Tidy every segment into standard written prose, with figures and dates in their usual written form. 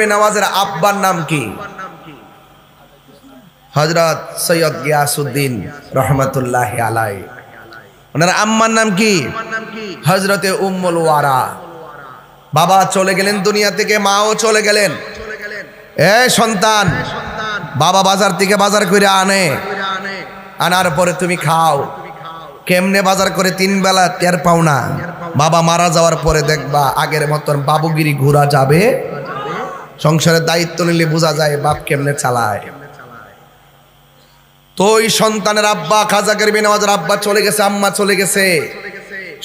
নওয়াজের আব্বার নাম কি? হযরত সৈয়দ গিয়াসউদ্দিন রহমাতুল্লাহি আলাইহি। ওনার আম্মার নাম কি? হযরতে উম্মুল ওয়ারা। বাবা চলে গেলেন দুনিয়া থেকে, মাও চলে গেলেন। এ সন্তান, বাবা বাজার থেকে বাজার করে আনার পরে তুমি খাও। কেমনে বাজার করে 3 বেলা টের পাও না। বাবা মারা যাওয়ার পরে দেখবা আগের মতন বাবুগিরি ঘোরা যাবে। সংসারের দায়িত্ব নিলে বোঝা যায় বাপ কেমনে চালায়। তো ওই সন্তানের আব্বা খাজা গরিব নওয়াজের আব্বা চলে গেছে, আম্মা চলে গেছে।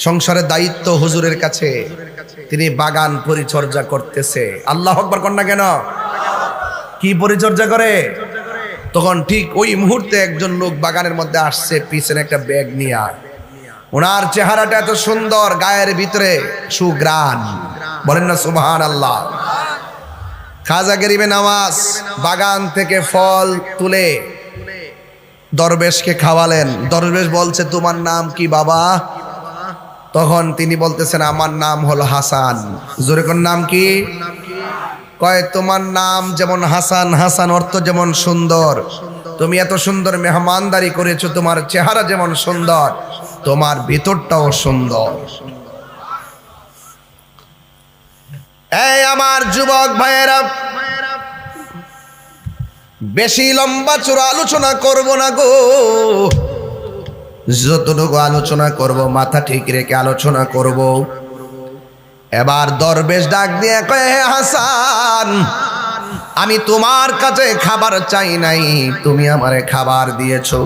সংসারের দায়িত্ব হুজুরের কাছে, তিনি বাগান পরিচর্যা করতেছে। আল্লাহু আকবার কন্যা কেন? কি পরিচর্যা করে? তখন ঠিক ওই মুহূর্তে একজন লোক বাগানের মধ্যে আসছে, পিছনে একটা ব্যাগ নিয়ে। ওনার চেহারাটা এত সুন্দর, গায়ের ভিতরে সুঘ্রাণ, বলেন না সুবহানাল্লাহ। খাজা গরিব নওয়াজ বাগান থেকে ফল তুলে দরবেশকে খাওয়ালেন। দরবেশ বলছে, তোমার নাম কি বাবা? তখন তিনি বলতেছেন, আমার নাম হলো হাসান। জোরে কোন নাম কি? কয়, তোমার নাম যেমন হাসান, হাসান অর্থ যেমন সুন্দর, তুমি এত সুন্দর মেহমানদারি করেছো, তোমার চেহারা যেমন সুন্দর, তোমার ভিতরটাও সুন্দর। এই আমার যুবক ভাইয়েরা, বেশি লম্বা চূড়া আলোচনা করব না গো। যতটুকু আলোচনা করব মাথা ঠিক রেখে আলোচনা করব। এবার দরবেশ ডাক দিয়ে কয়, হে হাসান, আমি তোমার কাছে খাবার চাই নাই, তুমি আমারে খাবার দিয়েছো।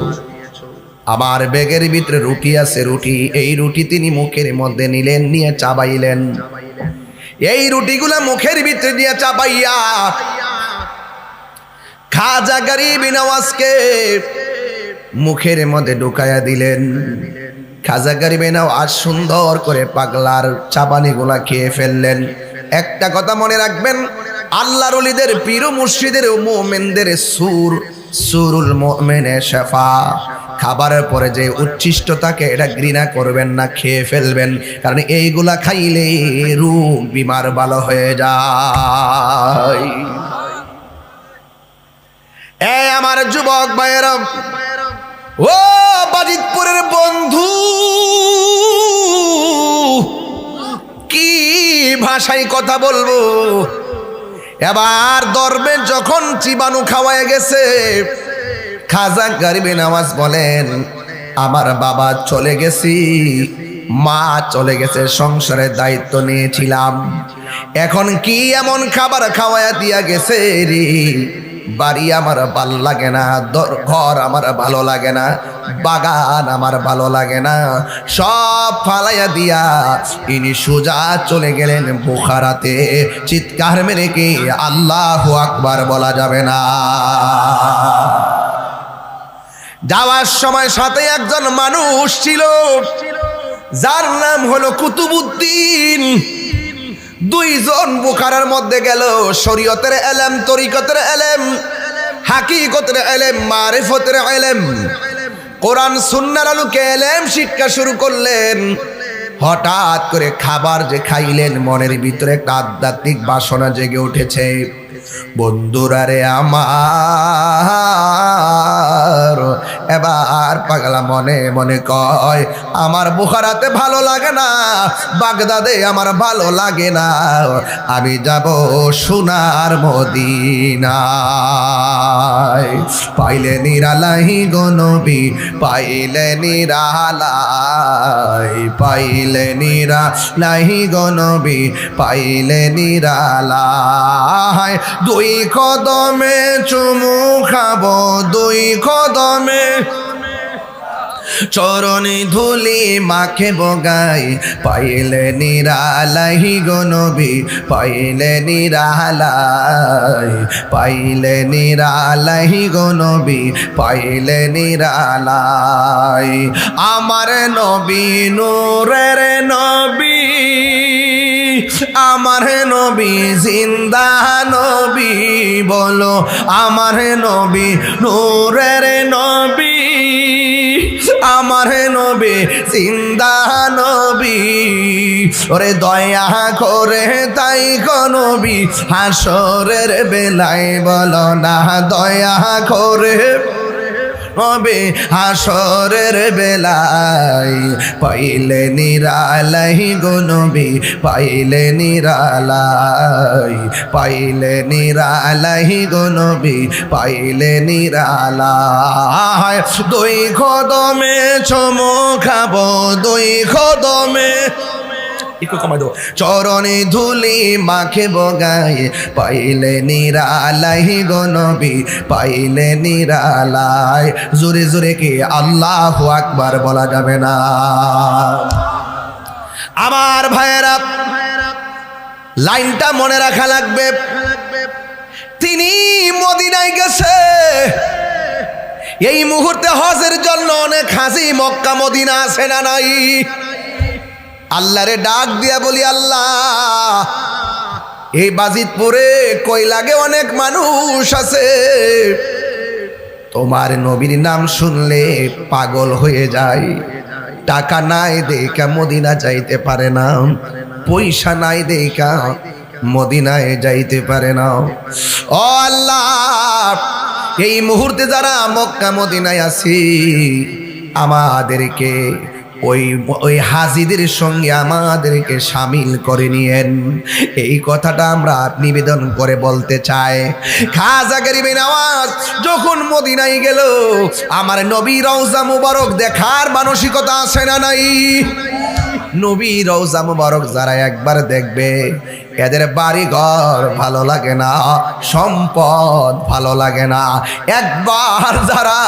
আমার ব্যাগের ভিতরে রুটি আছে, রুটি, এই রুটি তিনি মুখের মধ্যে নিলেন, নিয়ে চাবাইলেন। এই রুটিগুলা মুখের ভিতরে দিয়ে চাবাইয়া খাজা গরিব নওয়াজকে মুখের মধ্যে ঢুকাইয়া দিলেন। খাজা গরিব নওয়াজ সুন্দর করে পাগলার চাবানিগুলা খেয়ে ফেললেন। একটা কথা মনে রাখবেন, আল্লাহর ওলিদের পীর মুর্শিদের মুমিনদের সুরুল মুমিনে শাফা। খাবারের পরে যে উচ্ছিষ্ট থাকে এটা ঘৃণা করবেন না, খেয়ে ফেলবেন, কারণ এইগুলা খাইলে রোগ বিমার ভালো হয়ে যায়। এই আমার যুবক ভাইয়েরা, ও বাজিতপুরের বন্ধু, কি ভাষায় কথা বলবো। এবার দরবেশ যখন চিবানু খাওয়ায় গেছে, খাজা গরিব নওয়াজ বলেন, আমার বাবা চলে গেছি, মা চলে গেছে, সংসারের দায়িত্ব নিয়েছিলাম, এখন কি এমন খাবার খাওয়ায়া দিয়া গেছে রে। বাড়ি আমার ভালো লাগে না, ঘর আমার ভালো লাগে না, বাগান আমার ভালো লাগে না, সব ফালাইয়া দিয়া ইনি সোজা চলে গেলেন বুখারাতে। চিৎকার মেরে কি আল্লাহু আকবার বলা যাবে না? যাওয়ার সময় সাথে একজন মানুষ ছিল, যার নাম হলো কুতুবউদ্দিন। 2 জন বুখারার মধ্যে গেল, শরীয়তের ইলম, তরিকতের ইলম, হাকিকতের ইলম, মারিফতের ইলম, কোরআন সুন্নাহর আলোকে ইলম শিক্ষা শুরু করলেন। হঠাৎ করে খাবার যে খাইলেন, মনের ভিতরে একটা আধ্যাত্মিক বাসনা জেগে উঠেছে। বন্ধুরা রে আমার, এবার পাগলা মনে মনে কয়, আমার বুখারাতে ভালো লাগে না, বাগদাদে আমার ভালো লাগে না, আমি যাব সোনার মদিনায়। পাইলে নিরালাই গো নবী, পাইলে নিরালাই, পাইলে নিরালাই গো নবী, পাইলে নিরালাই। 2 কদমে চুমু খাবো, 2 কদমে চরণে ধুলি মাখে বগাই, পাইলে নিরালাই গো নবী, পাইলে নিরালাই, পাইলে নিরালাই গো নবী, পাইলে নিরালাই। আমার নবী নূরের নবী, আমার নবী জিন্দা নবী, বলো আমার নবী নূরের নবী, আমার নবী জিন্দা নবী। ওরে দয়া করে তাই গো নবী হাসরের বেলায় বলো না দয়া করে নবী হাসরের বেলায়, পাইলে নিরালাই গো নবী পাইলে নিরালাই, পাইলে নিরালাই গো নবী পাইলে নিরালাই। দুই কদমে চুমু খাবো, দুই কদমে একটু কমাই দেবো, চরণে ধুলি মাখে বগায়, পাইলে নিরালাই গো নবী পাইলে নিরালাই। জোরে জোরে কি আল্লাহু আকবার বলা যাবে না? আমার ভাইয়েরা, লাইনটা মনে রাখা লাগবে। তিনি মদিনায় গেছে, এই মুহূর্তে হজের জন্য অনেক হাজি মক্কা মদিনা আছে না নাই? আল্লাহরে ডাক দিয়া বলি, আল্লাহ এই বাজিতপুরে কই লাগে অনেক মানুষ আছে, তোমার নবীর নাম শুনলে পাগল হয়ে যায়, টাকা নাই দেখা মদিনা যাইতে পারে না, পয়সা নাই দেখা মদিনায় যাইতে পারে না। ও আল্লাহ, এই মুহূর্তে যারা মক্কা মদিনায় আছি আমাদেরকে ওই হাজিদের সঙ্গে আমাদেরকে শামিল করে নিয়েন, এই কথাটা আমরা নিবেদন করে বলতে চাই। খাজা গরিবে নওয়াজ যখন মদিনায় গেল, আমার নবী রওজা মুবারক দেখার মানসিকতা আছে না নাই? নবী রওজা মুবারক যারা একবার দেখবে, এদের বাড়ি ঘর ভালো লাগে না, সম্পদ ভালো লাগে না, একবার যারা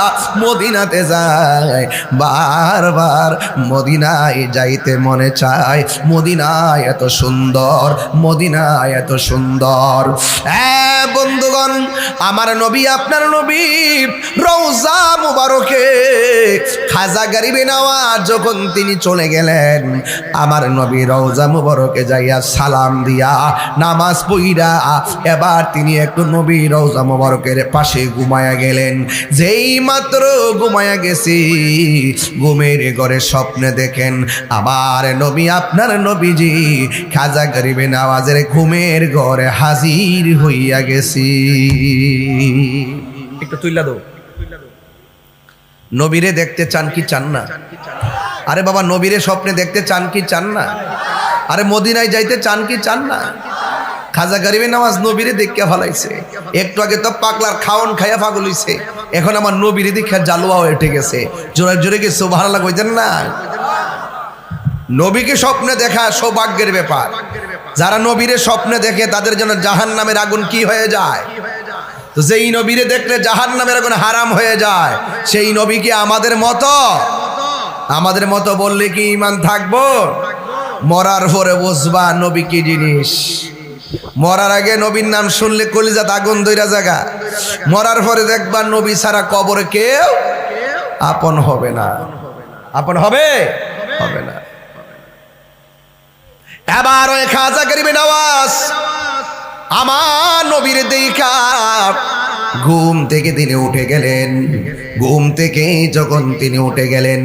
মদিনাতে যায় বারবার মদিনায় যাইতে মনে চায়। মদিনায় এত সুন্দর, মদিনায় এত সুন্দর। হ্যাঁ বন্ধুগণ, আমার নবী আপনার নবী রওজা মুবারকে খাজা গরিবে নওয়াজ যখন তিনি চলে গেলেন, আমার নবী রওজা মুবারকে যাইয়া সালাম দিয়া নামাজ পড়া এবার তিনি একটু নবী রওজা মুবারকের পাশে ঘুমায়া গেলেন। যেই মাত্র ঘুমায়া গেছি, ঘুমের ঘরে স্বপ্নে দেখেন আমার নবী আপনার নবীজি খাজা গরিবে নওয়াজের ঘুমের ঘরে হাজির হইয়া গেছি। একটু তুইলা দাও। নবীরে দেখতে চান কি চান না? আরে বাবা, নবীরে স্বপ্নে দেখতে চান কি চান না? আরে মদিনায় যাইতে চান কি চান না? খাজা গরিবে নওয়াজ নবীরে দেখতে ভালাইছে, একটু আগে তো পাগলার খাওন খাইয়া পাগল হইছে, এখন আমার নবীরে দেখে জালুয়া উঠে গেছে। জোরে জোরে কি সুবহানাল্লাহ কইতেন না? নবীকে স্বপ্নে দেখা সৌভাগ্যের ব্যাপার। যারা নবীরে স্বপ্নে দেখে তাদের জন্য জাহান্নামের আগুন কি হয়ে যায়? তো যেই নবীরে দেখলে জাহান্নামের আগুন হারাম হয়ে যায়, সেই নবী কি আমাদের মতো? আমাদের মতো বললে কি ঈমান থাকবো? মরার পরে বুঝবা নবী কি জিনিস। মরার আগে নবীর নাম শুনলে কলিজাত আগুন ধইরা জায়গা, মরার পরে দেখবা নবী ছাড়া কবরে কেউ আপন হবে না। আপন হবে? হবে না। এবার ওই খাজা গরিবে নওয়াজ আমার নবীর দেখা ঘুম থেকে তিনি উঠে গেলেন। ঘুম থেকে যখন তিনি উঠে গেলেন,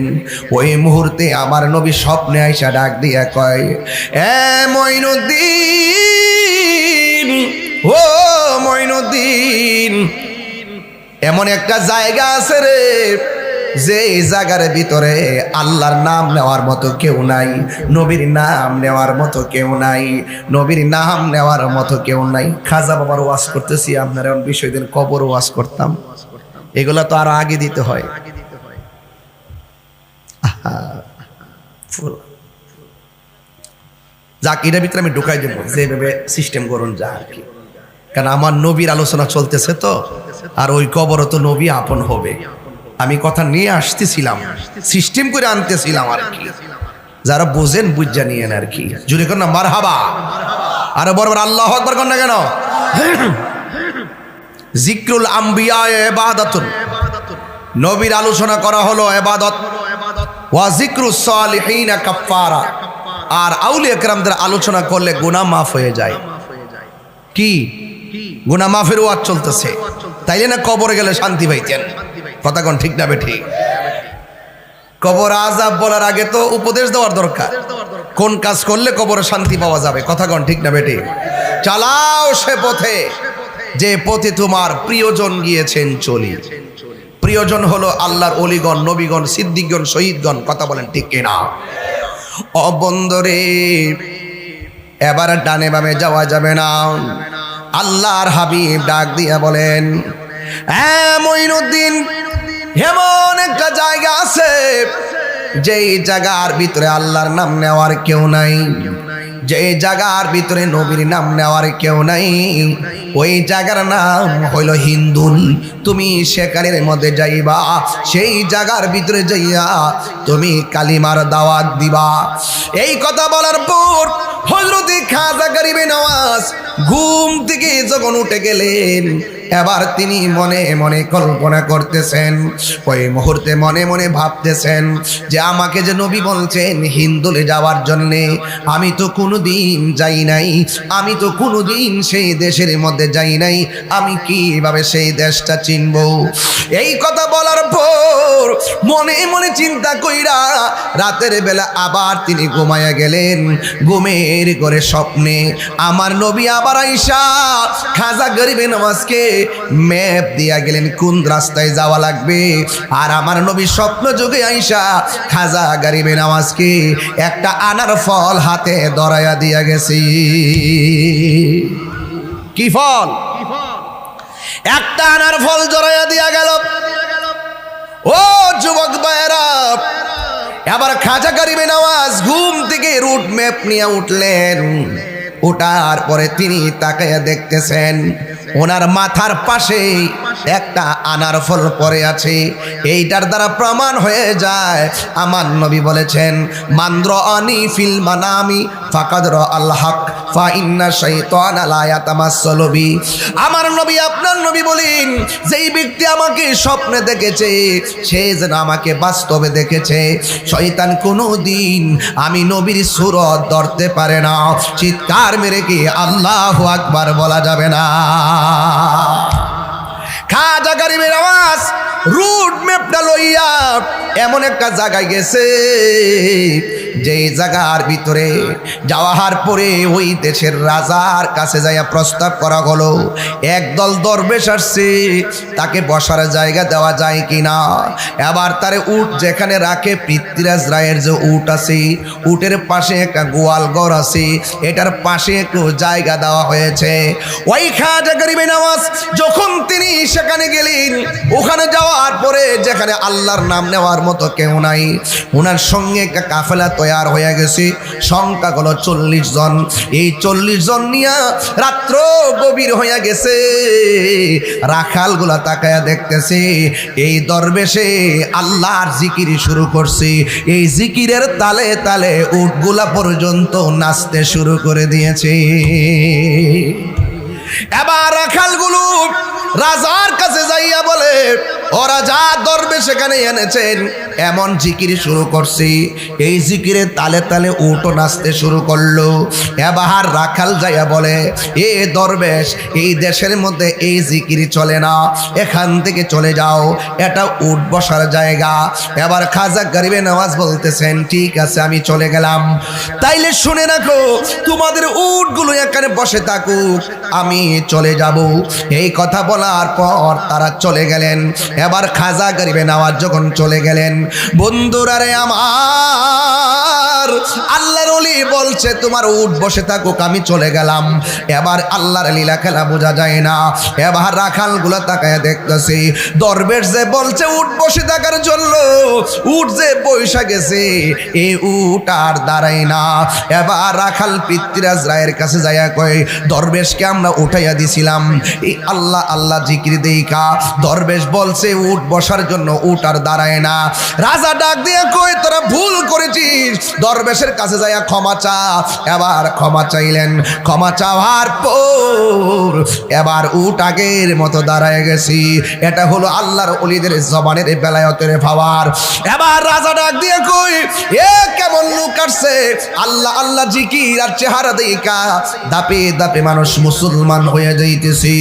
ওই মুহূর্তে আমার নবী স্বপ্নে আইসা ডাক দিয়া কয়, এ মঈনুদ্দিন, ও মঈনুদ্দিন, এমন একটা জায়গা আছে রে, যে জায়গার ভিতরে আল্লাহর নাম নেওয়ার মতো কেউ নাই, নবীর নাম নেওয়ার মতো কেউ নাই, নবীর নাম নেওয়ার মতো কেউ নাই। খাজা বাবার ওয়াজ করতেছি, আপনারা এমন বিষয় দিন কবর ওয়াজ করতাম, এগুলা তো আরো আগে দিতে হয়। যাক, এটার ভিতরে আমি ঢুকাই দেবো, যেভাবে সিস্টেম করুন যা আর কি, কারণ আমার নবীর আলোচনা চলতেছে তো, আর ওই কবরও তো নবী আপন হবে। আমি কথা নিয়ে আসতেছিলাম, সিস্টেম করে আনতেছিলাম আর কি, যারা বোঝেন বুঝা নিয়েন আর কি। জুড়ে কর না মারহাবা, আরো বড় আল্লাহু আকবার কর না কেন? জিক্রুল আম্বিয়া ইবাদাতুন, নবীর আলোচনা করা হলো ইবাদত, ওয়া জিক্রুস সালিহিন কাফারা, আর আউলিয়া কেরামদের আলোচনা করলে গুনাহ মাফ হয়ে যায়। কি গুনাহ মাফের ওয়াজ চলতেছে, তাইলে না কবরে গেলে শান্তি পাইতেন? কথা কোন ঠিক না বেঠি? কবর আযাব বলার আগে তো উপদেশ দেওয়ার দরকার, কোন কাজ করলে কবরে শান্তি পাওয়া যাবে। কথা কোন ঠিক না বেঠি? চালাও সে পথে যে পথে তোমার প্রিয়জন গিয়েছেন চলি। প্রিয়জন হলো আল্লাহর ওলিগণ, নবীগণ, সিদ্দিকগণ, শহীদগণ। কথা বলেন ঠিক কিনা? ও বন্দরে এবার ডানে বামে যাওয়া যাবে না। আল্লাহর হাবিব ডাক দিয়া বলেন, হ্যাঁ মঈনুদ্দিন, এমন একটা জায়গা আছে যেই জায়গার ভিতরে আল্লাহর নাম নেওয়ার কেউ নাই, যে জায়গার ভিতরে নবীর নাম নেওয়ার কেউ নাই, ওই জায়গার নাম হইল হিন্দুল। তুমি সেখানের মধ্যে যাইবা, সেই জায়গার ভিতরে যাইয়া তুমি কালিমার দাওয়াত দিবা। এই কথা বলার পর হযরত খাজা গরিবে নওয়াজ ঘুম থেকে যখন উঠে গেলেন, এবার তিনি মনে মনে কল্পনা করতেছেন, ওই মুহূর্তে মনে মনে ভাবতেছেন যে আমাকে যে নবী বলছেন হিন্দুলে যাওয়ার জন্যে, আমি তো কোনোদিন যাই নাই, আমি তো কোনোদিন সেই দেশের মধ্যে যাই নাই, আমি কিভাবে সেই দেশটা চিনব? এই কথা বলার পর মনে মনে চিন্তা কইরা রাতের বেলা আবার তিনি ঘুমায়া গেলেন। ঘুমের করে স্বপ্নে আমার নবী আবার আইসা খাজা গরিবে নওয়াজকে ম্যাপ দিয়া গেলেন কোন রাস্তায় যাওয়া লাগবে। আর আমার নবী স্বপ্ন যুগে আইসা খাজা গরিবে নওয়াজকে একটা আনার ফল হাতে ধরাইয়া দিয়া গেছি। কি ফল? একটা আনার ফল ধরাইয়া দিয়া গেল। ও যুবক ভাইয়েরা, এবার খাজা গরিবে নওয়াজ ঘুম থেকে রুট ম্যাপ নিয়ে উঠলেন। ওঠার পরে তিনি তাকাইয়া দেখতেছেন ওনার মাথার পাশে একটা আনার ফল পড়ে আছে। এইটার দ্বারা প্রমাণ হয়ে যায় আমার নবী বলেছেন, মান্দ্র আনি ফিল মানামি ফাকাদ রাআল হক ফা ইন্না শাইতানা লা ইয়াতামাসসালু বি। আমার নবী, আপনার নবী বলেন, যেই ব্যক্তি আমাকে স্বপ্নে দেখেছে সে যেন আমাকে বাস্তবে দেখেছে। শয়তান কোনোদিন আমি নবীর সুরত ধরতে পারে না। চিৎকার মেরে কি আল্লাহু আকবার বলা যাবে না? খাজা গরিবে নওয়াজ রুট ম্যাপটা লইয়া এমন একটা জায়গায় গেছে যেই জায়গার ভিতরে যাওয়ার পরে ওই দেশের রাজার কাছে যাইয়া প্রস্তাব করা হলো, একদল দরবেশ আসছে, তাকে বসার জায়গা দেওয়া যায় কিনা। এবার তারে উট যেখানে রাখে, পৃথ্বীরাজ রায়ের যে উট আছে, উটের পাশে একটা গোয়াল ঘর আছে, এটার পাশে একটু জায়গা দেওয়া হয়েছে। ওই খাজা গরিবে নওয়াজ যখন তিনি সেখানে গেলেন, ওখানে যাওয়ার পরে যেখানে আল্লাহর নাম নেওয়ার মতো কেউ নাই, ওনার সঙ্গে একটা কাফেলা তৈয়ার হয়ে গেছে। সংখ্যা হলো 40 জন। এই 40 জন নিয়ে রাত্র গভীর হয়ে গেছে। রাখালগুলা তাকায়া দেখতেছে এই দরবেশে আল্লাহর জিকির শুরু করছে। এই জিকিরের তালে তালে উটগুলা পর্যন্ত নাচতে শুরু করে দিয়েছে। এবার রাখালগুলো রাজার কাছে যাইয়া বলে, ও রাজা, দরবেশ সেখানে এনেছেন, এমন জিকির শুরু করছি, এই জিকিরের তালে তালে উটও নাচতে শুরু করলো। এবার রাখাল যাইয়া বলে, এ দরবেশ, এই দেশের মধ্যে এই জিকির চলে না, এখান থেকে চলে যাও, এটা উট বসার জায়গা। এবার খাজা গরিবে নওয়াজ বলতেছেন, ঠিক আছে আমি চলে গেলাম, তাইলে শুনে রাখো তোমাদের উটগুলো এখানে বসে থাকুক, আমি চলে যাব। এই কথা বলার পর তারা চলে গেলেন। এবার খাজা গরিবে নওয়াজ যখন চলে গেলেন, বন্ধুরা রে আমার, আল্লাহর ওলি বলছে তোমার উট বসে থাকুক, আমি চলে গেলাম। এবার আল্লাহর লীলা খেলা বোঝা যায় না। এবার রাখালগুলো তাকায় দেখতেছে, দরবেশ যে বলছে উট বসে থাকার জন্য, উট যে বৈশা গেছে, এই উট আর দাঁড়ায় না। এবার রাখাল পৃথ্বীরাজ রায়ের কাছে যাইয়া কয়, দরবেশকে আমরা উঠাইয়া দিছিলাম, এই আল্লাহ আল্লাহ জিকির দেইকা দরবেশ বলছে উট বসার জন্য, উট আর দাঁড়ায় না। রাজা ডাক দিয়ে কই তোরা ভুল করেছিস, দরবেশের কাছে যাইয়া ক্ষমা চা। এবার ক্ষমা চাইলেন, ক্ষমা চাওয়ার পর এবার উট আগের মতো দাঁড়ায় গেছি। এটা হলো আল্লাহর ওলিদের জবানের বেলায়েতের পাওয়ার। এবার রাজা ডাক দিয়ে কই এ কেমন লোক আসছে, আল্লাহ আল্লাহ জিকির আর চেহারা দেখা দাপে দাপে মানুষ মুসলমান হয়ে যাইতেছি।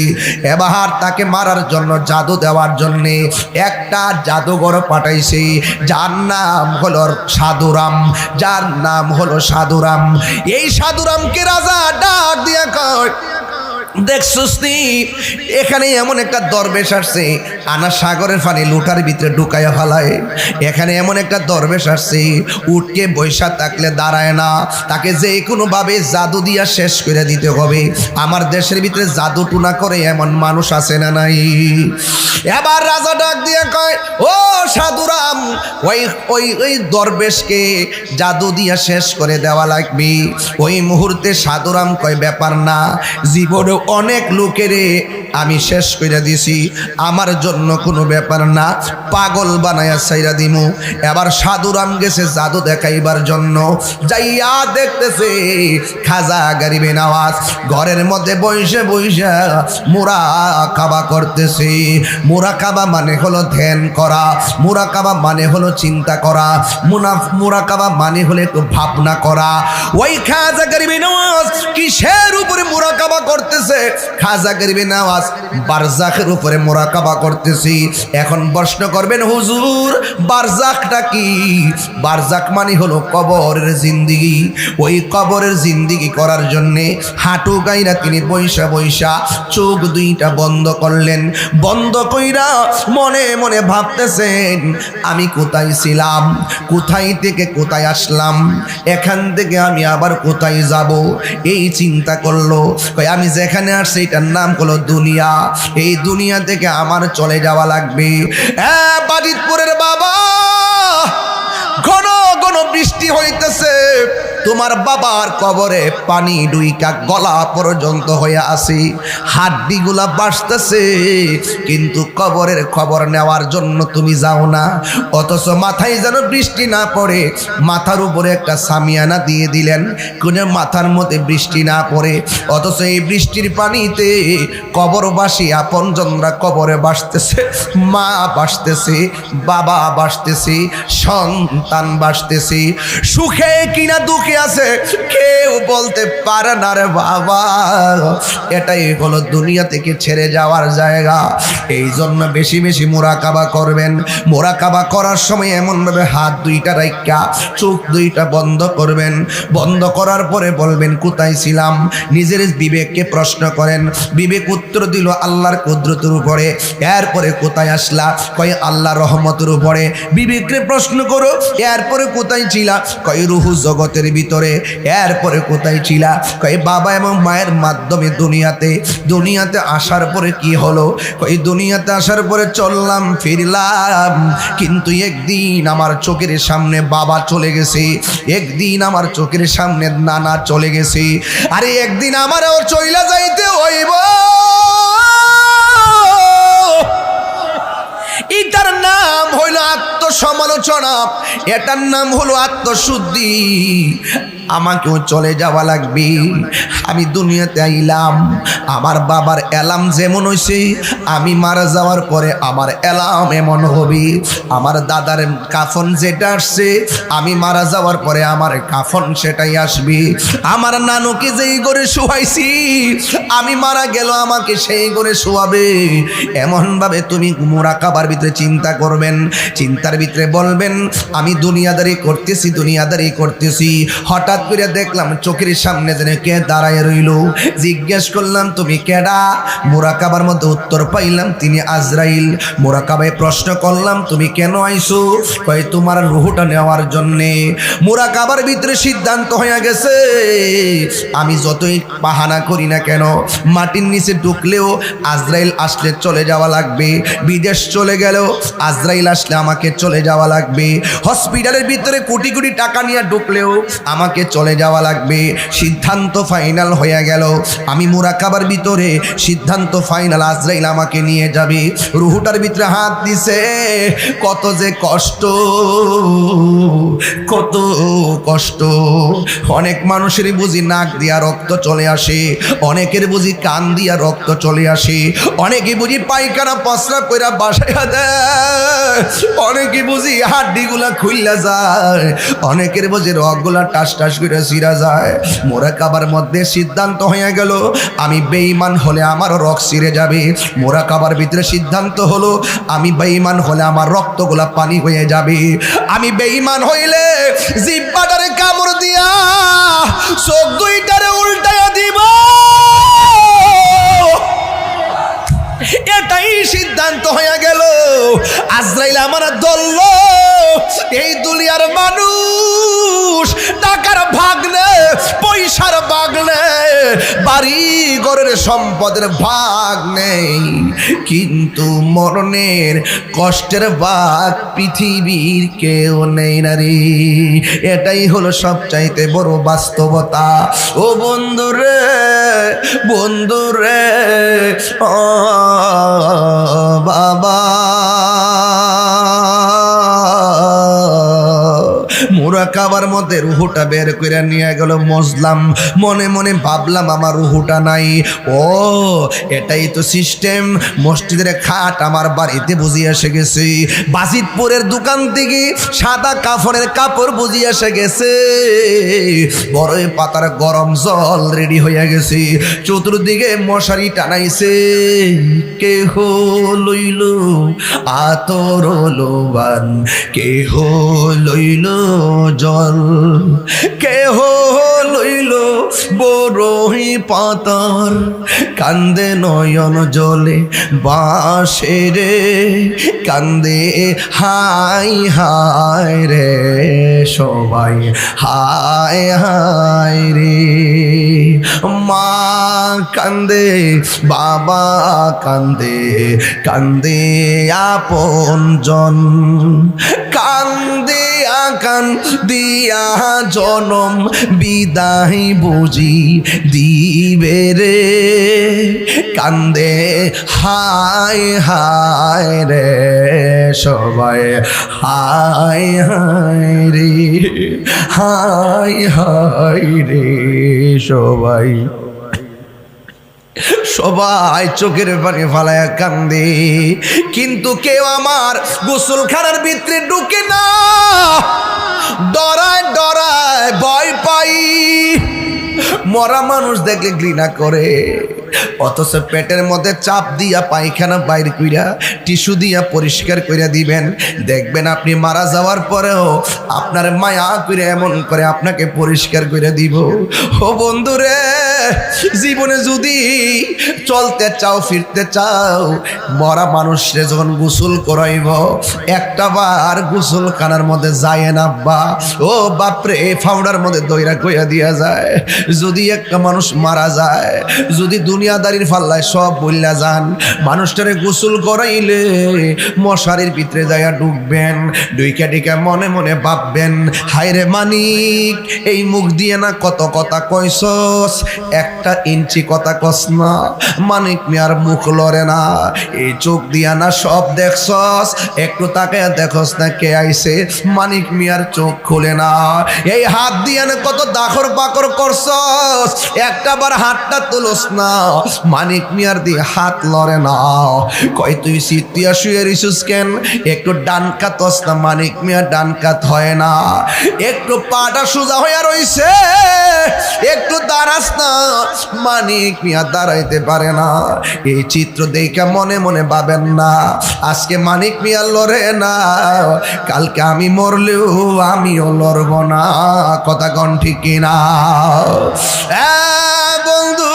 এবার তাকে মারার জন্য, জাদু দেওয়ার জন্য একটা জাদুঘর পাঠাইছি, যার নাম হলো সাধুরাম, যার নাম হলো সাধুরাম। এই সাধুরামকে রাজা ডাক দিয়া কয় দেখছস নি এখানে এমন একটা দরবেশ আসছে, আনা সাগরের পানি লুটার ভিতরে ঢুকাইয়া ফেলায়। এখানে এমন একটা দরবেশ আসছে, উঠকে বৈশা থাকলে দাঁড়ায় না, তাকে যে কোনো ভাবে জাদু দিয়া শেষ করে দিতে হবে। আমার দেশের ভিতরে জাদু টুনা করে এমন মানুষ আছে না নাই? এবার রাজা ডাক দিয়ে কয় ও সাধুরাম, ওই ওই ওই দরবেশকে জাদু দিয়া শেষ করে দেওয়া লাগবে। ওই মুহূর্তে সাধুরাম কয় ব্যাপার না, জীবনে অনেক লোকেরে আমি শেষ করে দিছি, আমার জন্য কোনো ব্যাপার না, পাগল বানায়া ছাইরা দিমু। এবার সাধুরাম গেছে জাদু দেখাইবার জন্য, যাইয়া দেখতেছে খাজা গরিবে নওয়াজ ঘরের মধ্যে বইসা বইসা মুরাকাবা করতেছে। মুরাকাবা মানে হলো ধ্যান করা, মুরাকাবা মানে হলো চিন্তা করা, মুরাকাবা মানে হলো একটু ভাবনা করা। ওই খাজা গরিবে নওয়াজ কিসের উপরে মুরাকাবা করতেছে? খাজা গরিবে নওয়াজ বারজাখের উপরে মুরাকাবা করতেছি। এখন প্রশ্ন করবেন হুজুর বারজাখটা কি? বারজাখ মানে হলো কবরের জিন্দেগি। ওই কবরের জিন্দেগি করার জন্যে হাঁটু গাইরা তিনি বৈশা বৈশা চোখ দুইটা বন্ধ করলেন। বন্ধ কইরা মনে মনে ভাবতেছেন আমি কোথায় ছিলাম, কোথায় থেকে কোথায় আসলাম, এখান থেকে আমি আবার কোথায় যাব। এই চিন্তা করলো, আমি যেখানে আসছি এটার নাম হলো দুনিয়া, এই দুনিয়া থেকে আমার চলে যাওয়া লাগবে। বাজিতপুরের বাবা ঘন ঘন বৃষ্টি হইতেছে, তোমার বাবার কবরে পানি ডুইকা গলা পর্যন্ত হয়ে আসি, হাড্ডিগুলা বাসতেছে, কিন্তু কবরের খবর নেওয়ার জন্য তুমি যাও না। অথচ মাথায় যেন বৃষ্টি না পড়ে, মাথার উপরে একটা সামিয়ানা দিয়ে দিলেন, কোন মাথার মধ্যে বৃষ্টি না পড়ে। অথচ এই বৃষ্টির পানিতে কবরবাসী আপনজনরা কবরে বাসতেছে, মা বাসতেছে, বাবা বাসতেছে, সন্তান বাসতেছে। সুখে কিনা দুঃখে আছে কেউ বলতে পারে না রে বাবা। এটাই হলো দুনিয়া থেকে ছেড়ে যাওয়ার জায়গা। এই জন্য বেশি বেশি মুরাকাবা করবেন। মুরাকাবা করার সময় এমনভাবে হাত দুইটা রাইখা চোখ দুইটা বন্ধ করবেন। বন্ধ করার পরে বলবেন কোথায় ছিলাম। নিজের বিবেককে প্রশ্ন করেন, বিবেক উত্তর দিল আল্লাহর কুদরতের উপরে। এরপরে কোথায় আসলা? কয় আল্লাহর রহমতের উপরে। বিবেককে প্রশ্ন করো, এরপরে কোথায় ছিলা? কয় রুহু জগতের ভিতরে। এরপরে কোথায় ছিলা? কয় বাবা এবং মায়ের মাধ্যমে দুনিয়াতে। দুনিয়াতে আসার পরে কি হলো? কই দুনিয়াতে আসার পরে চললাম ফিরলাম, কিন্তু একদিন আমার চোখের সামনে বাবা চলে গেছে, একদিন আমার চোখের সামনে নানা চলে গেছে, আরে একদিন আমারও চইলা যাইতে হইব। এটার নাম হইল আত্মসমালোচনা, এটার নাম হলো আত্মশুদ্ধি। আমাকেও চলে যাওয়া লাগবে। আমি দুনিয়াতে আইলাম, আমার বাবার এলাম যেমন হয়েছে, আমি মারা যাওয়ার পরে আমার এলাম এমন হবে। আমার দাদার কাফন যেটা আসছে, আমি মারা যাওয়ার পরে আমার কাফন সেটাই আসবে। আমার নানুকে যেই করে শুয়াইছি, আমি মারা গেল আমাকে সেই করে শুয়াবে। এমনভাবে তুমি মুরাকাবার ভিতরে চিন্তা করবেন। চিন্তার ভিতরে বলবেন আমি দুনিয়াদারি করতেছি, দুনিয়াদারি করতেছি। হঠাৎ করে দেখলাম চোখের সামনে যেন কে দাঁড়ায় রইল। জিজ্ঞেস করলাম তুমি কেডা? মুরাকাবার মধ্যে উত্তর পাইলাম তিনি আজরাইল। মুরাকাবায় প্রশ্ন করলাম তুমি কেন আইছো? কয় তোমার রুহটা নেওয়ার জন্যে। মুরাকাবার ভিতরে সিদ্ধান্ত হয়ে গেছে, আমি যতই বাহানা করি না কেন, মাটির নিচে ঢুকলেও আজরাইল আসলে চলে যাওয়া লাগবে। বিদেশ চলে গেলেও আজরাইল আসলে আমাকে চলে যাওয়া লাগবে। হসপিটালের ভিতরে কোটি কোটি টাকা নিয়ে ঢুকলেও আমাকে চলে যাওয়া লাগবে। সিদ্ধান্ত ফাইনাল হয়ে গেল। আমি মুরাকাবার ভিতরে সিদ্ধান্ত ফাইনাল, আজরাইল আমাকে নিয়ে যাবে। রুহুটার ভিতরে হাত দিছে, কত যে কষ্ট, কত কষ্ট। অনেক মানুষের বুঝি নাক দিয়া রক্ত চলে আসে, অনেকের বুঝি কান দিয়া রক্ত চলে আসে, অনেকে বুঝি পায়খানা পসরা কইরা বাসায়া দেয়, অনেকে বুঝি হাড্ডিগুলা খুইলা যায়, অনেকের বুঝি রগগুলা টাস টাস করে ছিঁড়া যায়। মুরাকাবার মধ্যে সিদ্ধান্ত হয়ে গেল, আমি বেঈমান হলে আমার রগ ছিঁড়ে যাবে। মুরাকাবার ভিতরে সিদ্ধান্ত হলো, আমি বেঈমান হলে আমার রক্তগুলা পানি হয়ে যাবে। আমি বেঈমান হইলে জিহ্বাটারে কামড় দিয়া চোখ দুইটারে উল্টাইয়া দিব। এটাই সিদ্ধান্ত হয়ে গেল। আজরাইল আমার দল্ল, এই দুনিয়ার মানুষ টাকার ভাগ নেই, পয়সার ভাগ নেই, বাড়ি ঘরের সম্পদের ভাগ নেই, কিন্তু মরণের কষ্টের ভাগ পৃথিবীর কেউ নেই না রে। এটাই হলো সবচাইতে বড় বাস্তবতা। ও বন্ধুরে, বন্ধুরে, ও বাবা, মুরাকাবার মধ্যে রুহুটা বের করে নিয়ে গেল মজলাম। মনে মনে ভাবলাম আমার রুহুটা নাই। ও এটাই তো সিস্টেম। মসজিদের খাট আমার বাড়িতে বুঝিয়ে এসে গেছে, বাজিতপুরের দোকান থেকে সাদা কাফনের কাপড় বুঝিয়ে এসে গেছে, বড়ই পাতার গরম জল রেডি হয়ে গেছে, চতুর্দিকে মশারি টানাইছে। কেহ লইল আতর লোবান, কেহ লইল জল, কেহ লইল বড়ই পাতার, কান্দে নয়ন জলে বাঁশেরে, কান্দে হাই হায় রে সবাই, হায় হায় রে। মা কান্দে, বাবা কান্দে, কান্দে আপন জন, কান্দে আকান দিয়া জনম বিদায় বুঝি দিবে রে, কান্দে হায় হায় রে সবাই, হায় হায় রে, হায় হায় রে সবাই। সবাই চোখের পানি ফালায়া কান্দে, কিন্তু কেউ আমার গোসলখানার ভিতরে ঢুকে না। ডরায় ডরায় ভয় পাই। মরা মানুষ দেখলে ঘৃণা করে, অথচ পেটের মধ্যে চাপ দিয়া পায়খানা বাইর কইরা টিস্যু দিয়া পরিষ্কার কইরা দিবেন, দেখবেন আপনি মারা যাওয়ার পরেও আপনার মায়া করে এমন করে আপনাকে পরিষ্কার কইরা দিব। ও বন্ধুরে, জীবনে যদি চলতে চাও, ফিরতে চাও, মরা মানুষরে যখন গোসল করাইব, একটা বার গোসলখানার মধ্যে যায় না আব্বা, ও বাপরে, ফাউডার মধ্যে দইরা কইয়া দিয়া যায়। যদি একটা মানুষ মারা যায়, যদি দুনিয়াদারির ফাল্লায় সব বললা যান, মানুষটারে গোসল করাইলে মশারির ভিতরে যাইয়া ডুববেন, ডুইকা ডিকা মনে মনে ভাববেন, হায়রে মানিক, এই মুখ দিয়ে না কত কথা কইছস, একটা ইঞ্চি কথা কস না। মানিক মিয়ার মুখ লড়ে না, এই চোখ দিয়া না সব দেখছস, একটু তাকায় দেখস না কে আইছে, মানিক মিয়ার চোখ খুলে না। এই হাত দিয়ে না কত দাখর পাকর করছস, একটা বার হাতটা তুলস না, মানিক মিয়ার দিয়ে হাত লড়ে না। কই তুই সিতিয়া শুয়ে রিসুস কেন, একটু ডান কাতস না, মানিক মিয়া ডান কাত হয় না। একটু পাটা সোজা হইয়া রইছে, একটু দাঁড়াস না, মানিক মিয়া দাঁড়াইতে পারে না। এই চিত্র দেখে মনে মনে ভাবেন না, আজকে মানিক মিয়া লড়ে না, কালকে আমি মরলেও আমিও লড়ব না। কথা কন ঠিক কিনা? বন্ধু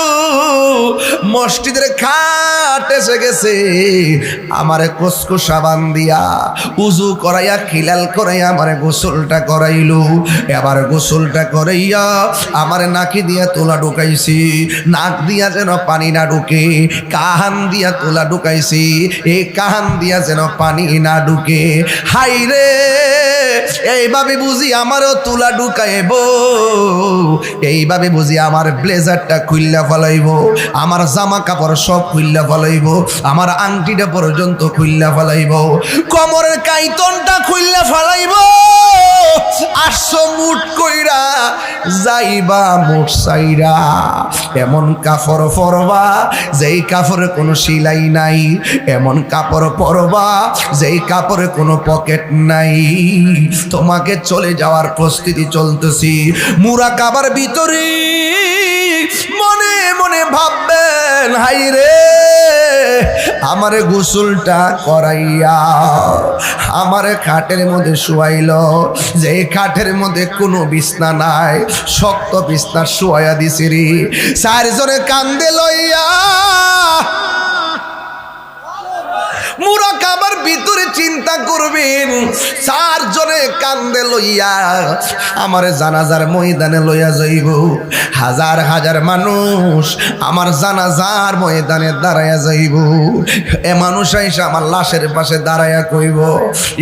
মসজিদের খাট এসে গেছে, আমারে কসকো সাবান দিয়া উজু করাইয়া খিলাল করাইয়া আমারে গোসলটা করাইলো। এবার গোসলটা করাইয়া আমারে নাকি দিয়া তোলা ঢুকাইছি, নাক দিয়া যেন পানি না ঢুকে, কাহান দিয়া তোলা ঢুকাইছি, এই কাহান দিয়া যেন পানি না ঢুকে। হাই রে, এইভাবে বুঝি আমারও তুলা ঢুকাইব, এইভাবে বুঝি আমার ব্লেজারটা খুইল্লা ফলাইব, আমার জামা কাপড় সব খুইল্লা ফলাইব, আমার আংটিটা পর্যন্ত খুইল্লা ফলাইব, কোমরের কাইতনটা খুইল্লা ফলাইব। আসো মুট কইরা যাইবা মুট সাইরা, এমন কাপড় পরবা যেই কাপড়ে কোনো সিলাই নাই, এমন কাপড় পরবা যেই কাপড়ে কোনো পকেট নাই। তোমাকে চলে যাওয়ার প্রস্তুতি চলতেছি। মুরাকাবার ভিতরে মনে মনে ভাববেন, হাই রে আমারে গোসলটা করাইয়া আমারে খাটের মধ্যে শুয়াইল, যে খাটের মধ্যে কোনো বিছনা নাই, শক্ত বিছনা শুয়াইয়া দিছি রে। চারজনে কান্দে লইয়া মুরাকাবার ভিতরে চিন্তা করবেন, চারজনে কান্দে লইয়া আমারে জানাজার ময়দানে লইয়া যাইব। হাজার হাজার মানুষ আমার জানাজার ময়দানে দাঁড়াইয়া যাইব। এ মানুষ আইসা আমার লাশের পাশে দাঁড়াইয়া কইব,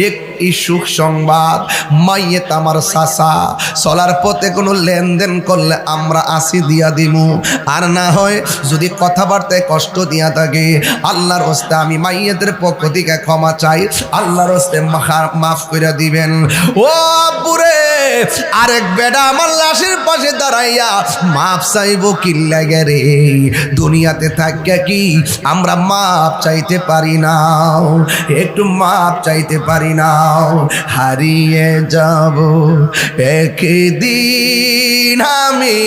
একটি সুখ সংবাদ, মাইয়েত আমার চাচা, চলার পথে কোনো লেনদেন করলে আমরা আসি দিয়া দিমু, আর না হয় যদি কথাবার্তায় কষ্ট দিয়া থাকে আল্লাহর হস্তে আমি মাইয়েতের পক্ষ থেকে ক্ষমা চাই, আল্লাহর হস্তে মাফ করে দিবেন। ও আব্বুরে, আরেক বেটা আমার লাশের পাশে দাঁড়াইয়া মাফ চাইব কি লাগে রে? দুনিয়াতে থাকিয়া কি আমরা মাফ চাইতে পারি না? একটু মাফ চাইতে পারি না? হারিয়ে যাব একদিন আমি,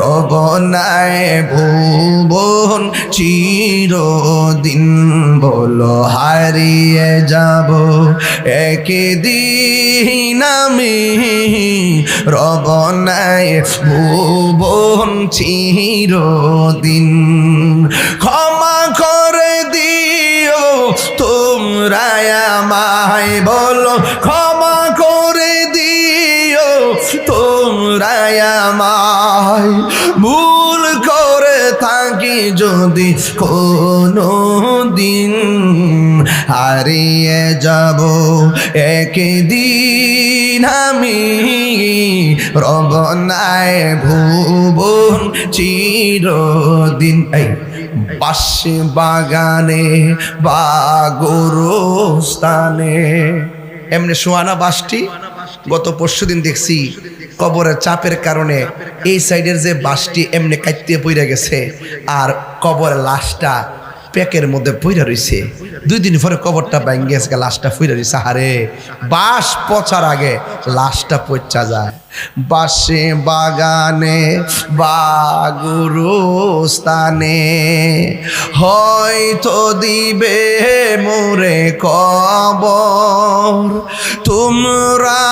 রব নাই ভুবন চিরদিন, বলো হারিয়ে যাব একদিন আমি, রব নাই ভুবন চিরদিন। ক্ষমা করে দিও তোমরা আমায়, বলো ক্ষমা করে দিও তোমরা আমায়, ভুল করে থাকি যদি কোনো দিন, হারিয়ে যাব একদিন আমি, রব নাই ভুবন চিরদিন। এই পাশে বাগানে বা গোরস্থানে এমনি শোয়ানা বাসটি গত পরশুদিন দেখছি কবরের চাপের কারণে এই সাইডের যে বাসটি এমনি কাটতে পইরা গেছে, আর কবরের লাশটা প্যাকের মধ্যে পইরা রইছে। 2 দিন পরে কবরটা ভাঙ্গে গেছে, লাশটা পইরা রইছে। হারে, বাস পচার আগে লাশটা পচা যায়। বাসে বাগানে বা গোরস্থানে হয়তো দিবে মোরে কবর, তোমরা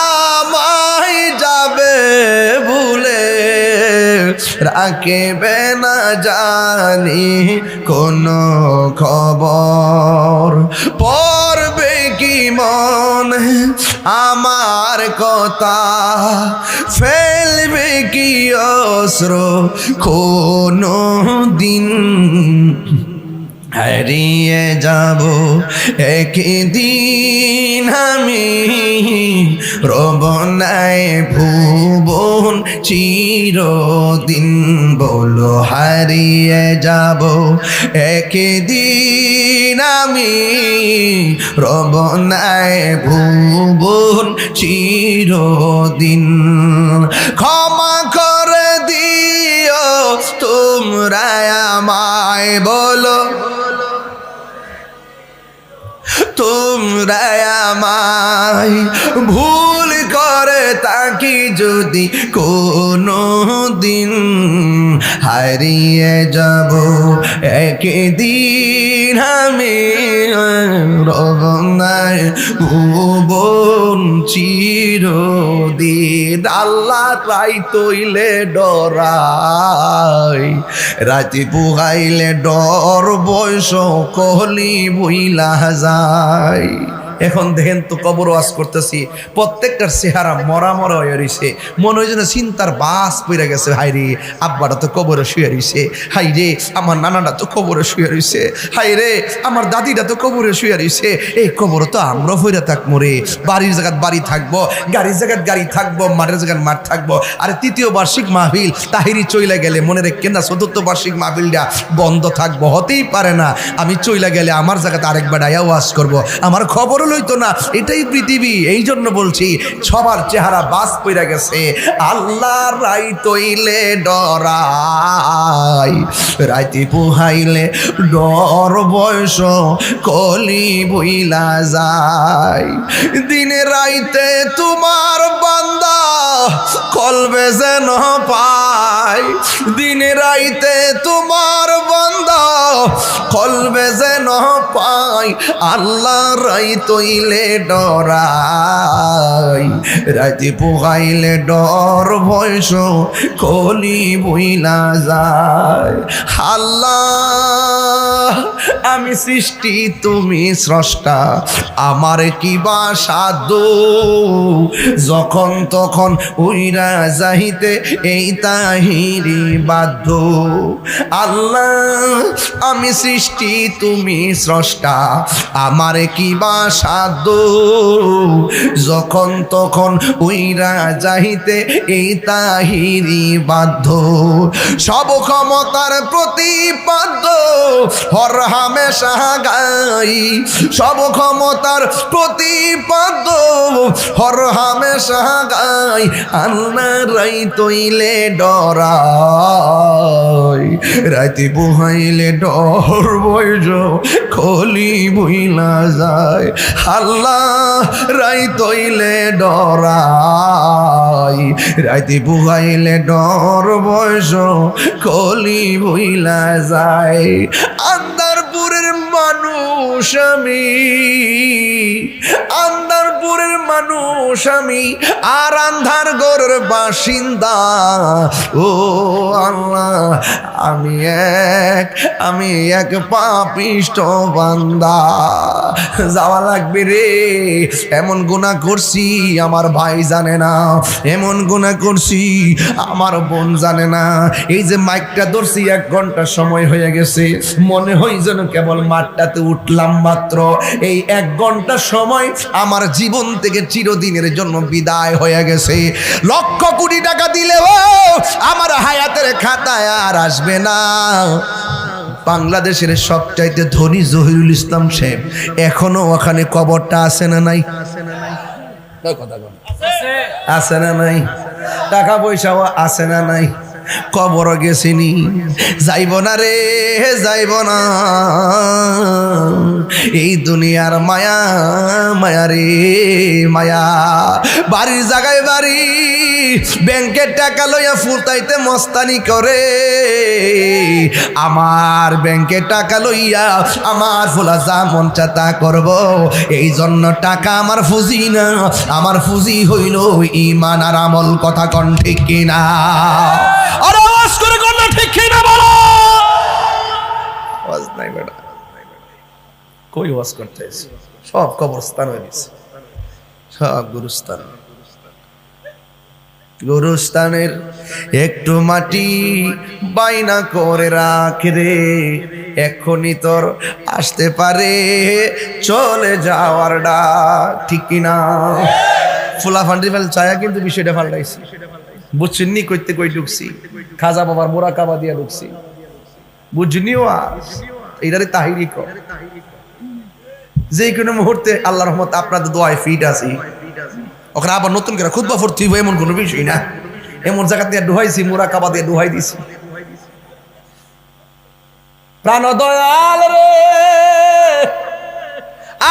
আমায় যাবে ভুলে, রাখবে না জানি কোনো খবর, পড়বে কি মনে আমার কথা, ফেলবে কি অস্ত্র কোনো দিন, হারিয়ে যাব একদিন আমি, রব নাই ভুবন চিরদিন, বলো হারিয়ে যাব একদিন আমি, রব নাই ভুবন চিরদিন। ক্ষমা করে দিও তোমরা আমায়, বলো তোমরা আমায়, ভুল করে তাকি যদি কোনো দিন হারিয়ে যাব একদিন আমি রবনায় ভুবন চিরদিন আল্লাহ রাই তৈলে ডরাই রাতি পুহাইলে ডর বয়স কহলি বইলা যায়। এখন দেখেন তো কবর ওয়াজ করতেছি, প্রত্যেকটার চেহারা মরা মরা হয়ে রয়েছে, মনে হয় যেন চিন্তার বাস পড়ে গেছে। হাই রে আব্বাটা তো কবরে শুয়ে রয়েছে, হাই রে আমার নানাটা তো কবরে শুয়ে রয়েছে, হাই রে আমার দাদিটা তো কবরে শুয়ে রয়েছে। এই কবর তো আমরা ফিরে থাকবো রে, বাড়ির জায়গায় বাড়ি থাকবো, গাড়ির জায়গায় গাড়ি থাকবো, মাঠের জায়গায় মাঠ থাকবো। আরে তৃতীয় বার্ষিক মাহফিল তাহিরি চইলা গেলে মনে রেখেন না, চতুর্থ বার্ষিক মাহফিলটা বন্ধ থাকবো, হতেই পারে না। আমি চইলা গেলে আমার জায়গাতে আরেকবার আয়া ওয়াজ করবো, আমার খবর লইতো না। এটাই পৃথিবী, এই জন্য বলছি সবার চেহারা বাস পইরা গেছে। আল্লাহ রাই তৈলে ডরাই রাইতে পুহাইলে ডর বয়স কলি বইলা যায়। দিনে রাইতে তোমার বান্দা কলবে যেন পায়, দিনে রাইতে তোমার বান্দা কলবে যেন পায়। আল্লাহ রাই তৈলে ডরাই রাতি পোহাইলে ডর বয়স কলি বইলা যায়। আল্লাহ আমি সৃষ্টি তুমি স্রষ্টা, আমার কিবা সাধ্য, যখন তখন উইরা যাইতে এই তাহিরি বাধ্য। আল্লাহ আমি সৃষ্টি তুমি স্রষ্টা, আমার কিবা সাধ্য, যখন তখন উইরা যাইতে এই তাহিরি বাধ্য। সব ক্ষমতার প্রতিপাদ্য হর হামেশা গাই, সব ক্ষমতার প্রতিপাদ্য হর হামেশা গাই। আল্লাহ রাই তৈলে ডরাই রাতি বুহাইলে ডর বইজ খলি বইলা যায়। আল্লাহ রাই তৈলে ডরাই রাতি বুহাইলে ডর বয়স কলি বইলা যায়। আন্দারপুরের মানুষ আমি, আন্দারপুরের মানুষ আমি, আর আন্ধার গড়ের বাসিন্দা। ও আল্লাহ আমি এক পাপিষ্ট বান্দা, যাওয়া লাগবে রে। এমন গুনাহ করছি আমার ভাই জানে না, এমন গুনাহ করছি আমার বোন জানে না। এই যে মাইকটা ধরছি 1 ঘন্টা সময় হয়ে গেছে, মনে হয় যেন কেবল মাঠটাতে উঠলাম মাত্র। এই 1 ঘন্টা সময় আমার জীবন থেকে চিরদিনের জন্য বিদায় হয়ে গেছে। লক্ষ কোটি টাকা দিলেও আমার হায়াতের খাতায় আর আসবে না। বাংলাদেশের সবচাইতে ধনী জহিরুল ইসলাম সাহেব এখনো ওখানে কবরটা আছে না নাই? আছে না নাই? টাকা পয়সাও আছে না নাই? কবর গেছিনি, যাইব না রে, যাইব না। এই দুনিয়ার মায়া মায়া রে মায়া। বাড়ির জায়গায় বাড়ি, ব্যাংকের টাকা লইয়া ফুটাইতে মস্তানি করে। আমার ব্যাংকের টাকা লইয়া আমার ফুলা যা মন চা তা করব। এই জন্য টাকা আমার ফুজি না, আমার ফুজি হইল ঈমান আর আমল। কথা কোন ঠিক কিনা? আর আওয়াজ করে কোন ঠিক কিনা বলো। আওয়াজ নাই বেটা, কই ওয়াজ করতেছে? সব কবরস্থান হয়ে গেছে, সব গুরুস্থান। গুরুস্থানের একটু মাটি বাইনা করে রাখ রে, এখনই তোর আসতে পারে চলে যাওয়ার ডাক। ঠিক কিনা? ফুলা ফান্ডি ফেল চায়া কিন্তু বিষয়টা ফাল্টাইছি, বুঝছেন নি? কইতে কই ঢুকছি, খাজা বাবার মোরা কাবা দিয়া ঢুকছি, বুঝনি? এইটারে তাহিরি কর। যে কোনো মুহূর্তে আল্লাহর রহমত আপনাদের দোয়ায় ফিট আছি। ওখানে আবার নতুন করে খুতবা পড়তে হইব এমন কোনো বিষয় না। এমন জায়গা দিয়ে ডুহাইছি, মোরা কাবা দিয়ে ডুহাই দিছি। প্রাণ দয়াল রে,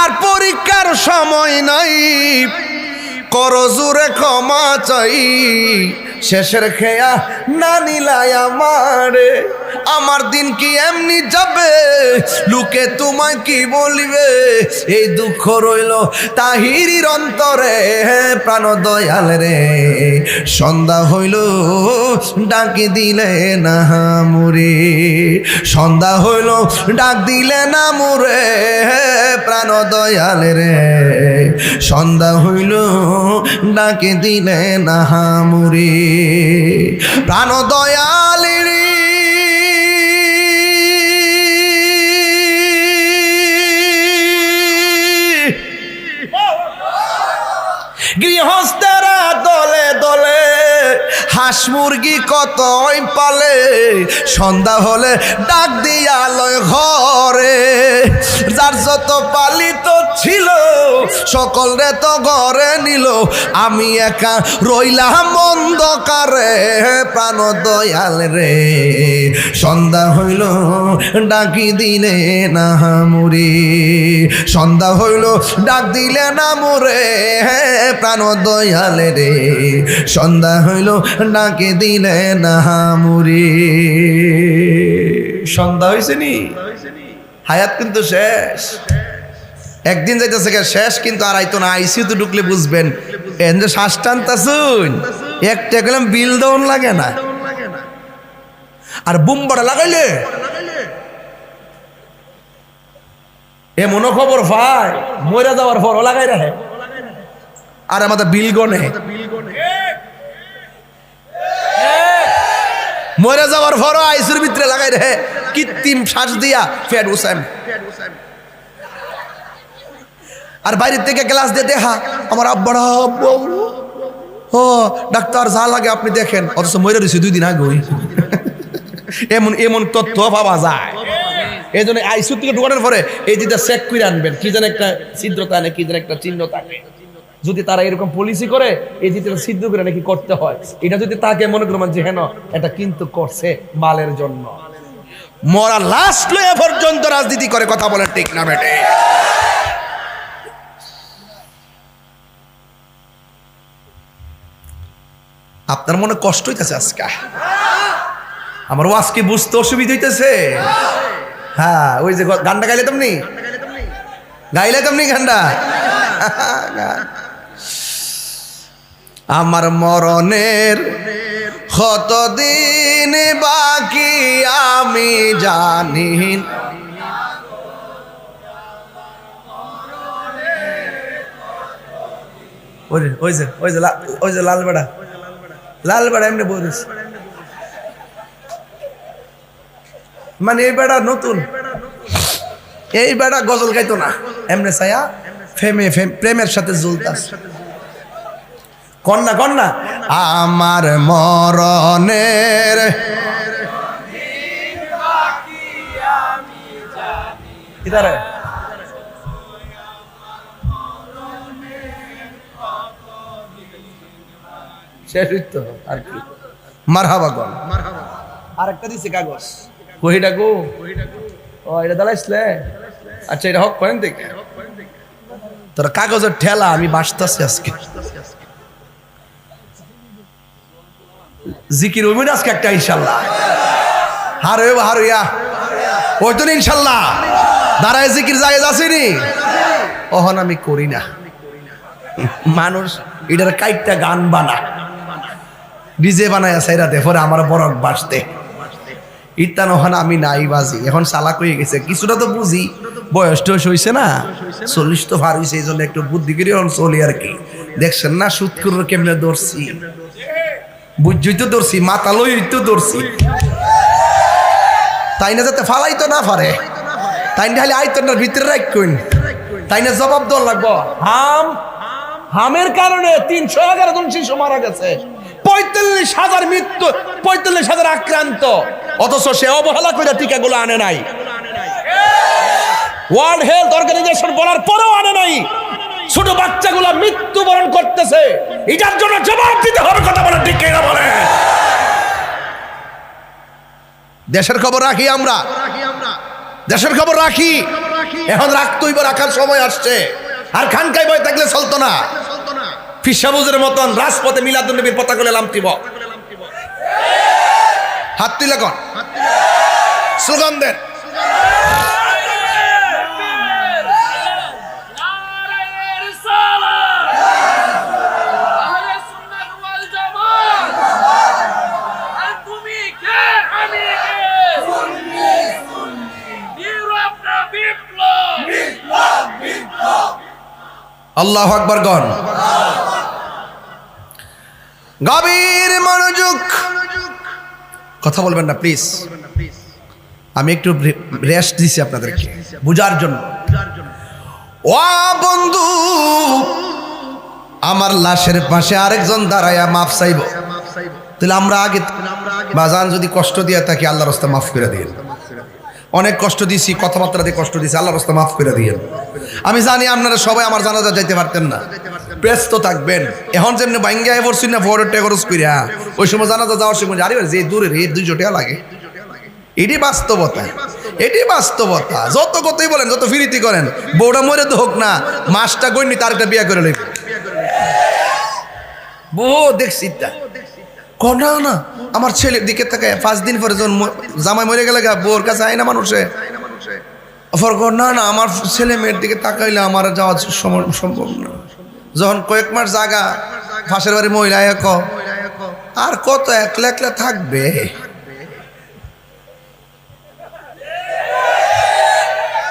আর পরীক্ষার সময় নাই, করো জোরে ক্ষমা চাই, শেষের খেয়া না নিলাই আমারে। আমার দিন কি এমনি যাবে, লোকে তোমায় কি বলবে, এই দুঃখ রইল তাহিরির অন্তরে। প্রাণ দয়াল রে, সন্ধ্যা হইল ডাকি দিলে না মুরে, সন্ধ্যা হইল ডাক দিলে না মুরে। প্রাণ দয়াল রে, সন্ধ্যা হইল ডাকে দিলে না মুরে। প্রাণ দয়াল রে, গৃহস্থেরা দলে দলে হাঁস মুরগি কতই পালে, সন্ধ্যা হলে ডাক দিয়া লয় ঘরে। যার যত পালিত ছিল সকলরে তো ঘরে নিল, আমি একা রইলাম অন্ধকারে। প্রাণ দয়াল রে, সন্ধ্যা হইল ডাকি দিলে না মুরে, সন্ধ্যা হইল ডাক দিলে না মুরে। প্রাণ দয়াল রে, সন্ধ্যা হইল ডাকে দিলে না মুরে। সন্ধ্যা হয়েছে নি, হায়াত কিন্তু শেষ, একদিন যাইতেছে শেষ, কিন্তু আর আইতো না। আইসিউতে ঢুকলে বুঝবেন, এন যে শ্বাস টানতাছুন, একটা গেলাম বিল দেওয়ান লাগে না। আর বুমবাড়া লাগাইলে এমনও খবর ভাই, মরে যাওয়ার পরও লাগাই রাখে। আর আমাদের বিল গনে, মরে যাওয়ার পরও আইসিউর ভিতরে লাগাই রাখে, কৃত্রিম শ্বাস দিয়া ফ্যাট উসাইম। আর বাইরের থেকে গ্লাস দিয়ে দেখা আমার আব্বারা ও ডাক্তার যা লাগে আপনি দেখেন, অথচ মরে রয়েছে 2 দিন আগে। এমন এমন তথ্য পাওয়া যায়। এই জন্য আইসিইউ থেকে ঢোকানোর পরে এই যেটা চেক করে আনবেন, কি যেন একটা ছিদ্র থাকে, কি যেন একটা চিহ্ন থাকে। যদি তারা এরকম পলিসি করে, এই যেটা ছিদ্র করে নাকি করতে হয়, এটা যদি তাকে মনে করবেন যে হ্যাঁ এটা কিন্তু করছে মালের জন্য, মরা লাস্ট লয়ে পর্যন্ত রাজনীতি করে। কথা বলেন ঠিক না বেটে? আপনার মনে কষ্ট হইতেছে আজকে, আমার আজকে বুঝতে অসুবিধা হইতেছে। হ্যাঁ, ওই যে গানটা গাইলে তেমনি গানটা, আমার মরণের কতদিন বাকি আমি জানি, ওই যে লাল বেড়া এমনি বলিস, মানে এই বেড়া নতুন, এই বেড়া গজল গাইতো না, এমনি ছায়া প্রেমের সাথে জুলতাস। কন্যা কন্যা আমার মরণের ইধারে শেষ হইতো আর কি। মারহাবা গন, আরেকটা দিছে কাগজ, কহিটা গো ও এটা দাঁড়াইছিলে। আচ্ছা, এটা হক করেন দেখে তোর কাগজের ঠেলা আমি বাঁচতেছি আজকে। জিকির হইব আজকে একটা ইনশাল্লাহ। হারইয়া ওই তো ইনশাল্লাহ দাঁড়ায় জিকির জায়েজ আসেনি, ওহন আমি করি না। মানুষ এটার কাইটটা গান বানা, ডিজে বানায় সাইরাতে পরে আমার বরক বাসতে ইত্যান, ওখানে আমি নাই বাজি। এখন চালাক হয়ে গেছে, কিছুটা তো বুঝি, বয়স টয়স হয়েছে না, 40 তো ভার হয়েছে, এই জন্য একটু বুদ্ধি করে চলি আর কি। দেখছেন না সুৎকুর কেমনে ধরছি, বুঝই তো ধরছি, মাথা লই তো ধরছি, তাই না যাতে ফালাই তো না পারে, তাই না খালি আইতনার ভিতরে রাখুন, তাই না জবাব দেওয়া লাগবো। হামের কারণে 311 জন শিশু মারা গেছে, 45,000 মৃত্যু, 45,000 আক্রান্ত, অথচ সে অবহেলা করে টিকাগুলো আনে নাই। ওয়ার্ল্ড হেলথ অর্গানাইজেশন বলার পরেও আনে নাই। ছোট বাচ্চাগুলো মৃত্যুবরণ করতেছে, এটার জন্য জবাব দিতে হবে। কথা বলে ঠিক কিনা বলে? দেশের খবর রাখি আমরা, দেশের খবর রাখি। এখন রাখতেই বা রাখার সময় আসছে, আর খানকায় বই থাকলে চলতো না। ফিসাবুজের মতন রাজপথে মিলাদুন নবীর পতাকা লামতিব। হাত তুলে কন, স্লোগান দেন। আল্লাহু আকবার গণ। গভীর মনোযোগ, কথা বলবেন না প্লিজ। আমি একটু রেস্ট দিছি আপনাদেরকে বুঝার জন্য। ও বন্ধু, আমার লাশের পাশে আরেকজন দাঁড়ায়া মাফ চাইব, তাহলে আমরা আগে বাজান যদি কষ্ট দিয়ে থাকি আল্লাহর রাস্তা মাফ করে দিন। অনেক কষ্ট দিছি, কথাবার্তা দিয়ে কষ্ট দিছি, আল্লাহর রাস্তা মাফ করে দিন। আমি জানি আপনারা সবাই আমার জানাজা যাইতে পারতেন না, ব্যস্ত থাকবেন। এখন যেমনি বাঙ্গায় পড়ছি না ফরওয়ার্ড খরচ করিয়া, ওই সময় জানাজা যাওয়ার সময় আরে যে দূরে রে 200 টাকা লাগে। এটি বাস্তবতা, এটি বাস্তবতা। যত কথাই বলেন, যত ফিরিতি করেন, বউটা মরে তো হোক না, মাসটা গইনি তার একটা বিয়ে করে নেব। বউ দেখছি না না, আমার ছেলের দিকে থাকে 5 দিন পরে যখন জামাই মরে গেলে বউর কাছে আয় না মানুষে, না না আমার ছেলে মেয়ের দিকে তাকাইলে আমার যাওয়া সম্ভব না। যখন কয়েক মাস জাগা পাশের বাড়ি মহিলা এক, আর কত একলা একলা থাকবে।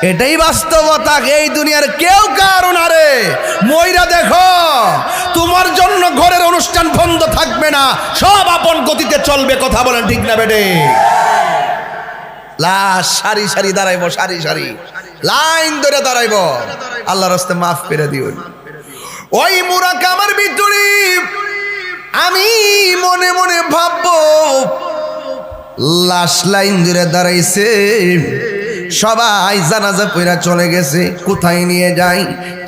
এটাই বাস্তবতা। এই দুনিয়ার কেউ কারণ আরে ময়রা দেখো, তোমার জন্য ঘরের অনুষ্ঠান বন্ধ থাকবে না, সব আপন গতিতে চলবে। কথা বলেন ঠিক না বেটে? লাশ সারি সারি দাঁড়াইব, সারি সারি লাইন ধরে দাঁড়াইব, আল্লাহর রাস্তায় মাফ করে দিও। ওই মুরাকাবার ভিতরে আমি মনে মনে ভাববো, লাশ লাইন ধরে দাঁড়াইছে, সবাই জানাজা পইরা চলে গেছে, কোথায় নিয়ে যাই?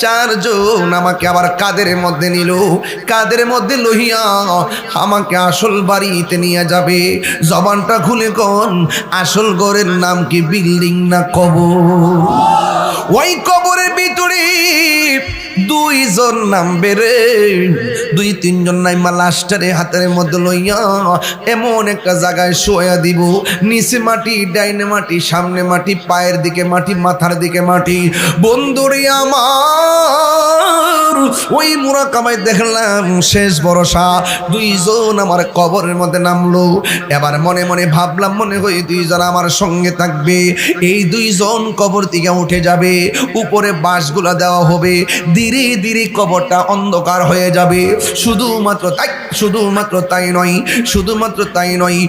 4 জন আমাকে আবার কাদের মধ্যে নিল, কাদের মধ্যে লহিয়া আমাকে আসল বাড়িতে নিয়ে যাবে। জবানটা খুলে কোন আসল ঘরের নাম কি, বিল্ডিং না কবর? ওই কবরের ভিতরে 2 জন নামবে রে, 2-3 জন নাইমা লাশটারে হাতের মধ্যে লইয়া এমন একটা জায়গায় শোয়া দিব, নিচে মাটি, ডাইনে মাটি, সামনে মাটি, পায়ের দিকে মাটি, মাথার দিকে মাটি। বন্ধুরে আমার ওই মুরাকাবায় দেখলাম শেষ ভরসা, 2 জন আমার কবরের মধ্যে নামলো। এবার মনে মনে ভাবলাম, মনে হয় 2 জন আমার সঙ্গে থাকবে। এই 2 জন কবর থেকে উঠে যাবে, উপরে বাঁশগুলা দেওয়া হবে, ধীরে ধীরে কবরটা অন্ধকার হয়ে যাবে। শুধুমাত্র তাই নয়, শুধুমাত্র তাই নয়,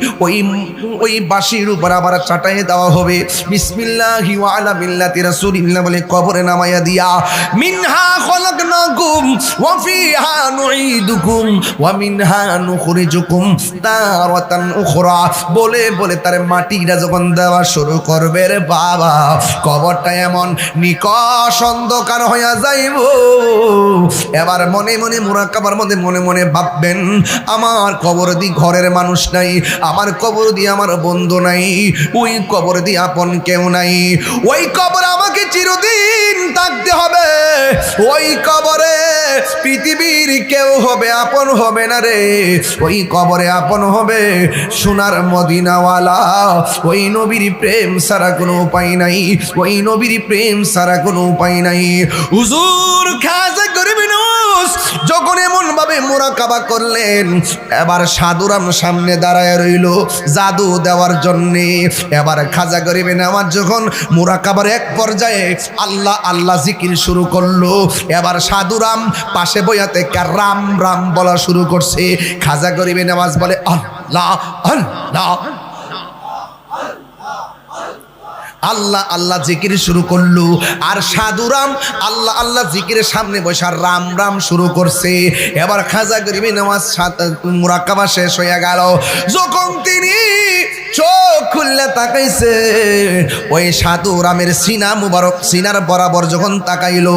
ওই বাঁশির উপর আবার চাটাই দেওয়া হবে, বিসমিল্লাহি ওয়া আলা মিল্লাতি রাসূলিল্লাহ বলে কবরে নামাইয়া দিয়া, মিনহা খলাকনাকুম ওয়া ফিহা নুঈদুকুম ওয়া মিনহা নুখরিজুকুম তারাতান উখরা বলে বলে তার মাটিটা যখন দেওয়া শুরু করবে রে বাবা, কবরটা এমন নিকষ অন্ধকার হইয়া যাইব। এবার মনে মনে মুরাকাবার মধ্যে মনে মনে ভাববেন, আমার কবর দি ঘরের মানুষ নাই, আমার কবর দি আমার বন্ধু নাই, ওই কবর দি আপন কেউ নাই। ওই কবর আমাকে চিরদিন থাকতে হবে। ওই কবরে পৃথিবীর কেউ হবে আপন হবে না রে, ওই কবরে আপন হবে সোনার মদিনাওয়ালা। ওই নবীর প্রেম ছাড়া কোনো উপায় নাই, ওই নবীর প্রেম ছাড়া কোনো উপায় নাই। হুজুর খাজা গরিব নওয়াজ যখন এমন ভাবে মুরাকাবা করলেন, এবার সাধুরাম সামনে দাঁড়ায় রইল জাদু দেওয়ার জন্যে। এবার খাজা গরিব নওয়াজ যখন মুরাকাবার এক পর্যায়ে আল্লাহ আল্লাহ জিকির শুরু করলো, এবার সাধুরাম পাশে বইয়াতে রাম রাম বলা শুরু করছে। খাজা গরিব নওয়াজ বলে আল্লাহ আল্লাহ আল্লাহ আল্লাহ জিকির শুরু করলো, আর সাধুরাম আল্লাহ আল্লাহ জিকিরের সামনে বসে রাম রাম শুরু করছে। এবার খাজা গরিব নওয়াজ মুরাকাবা শেষ হয়ে গেল। যখন তিনি চোখ খুললে তাকাইছে, ওই সাধু রামের সিনা মুবারক সিনার বরাবর যখন তাকাইলো,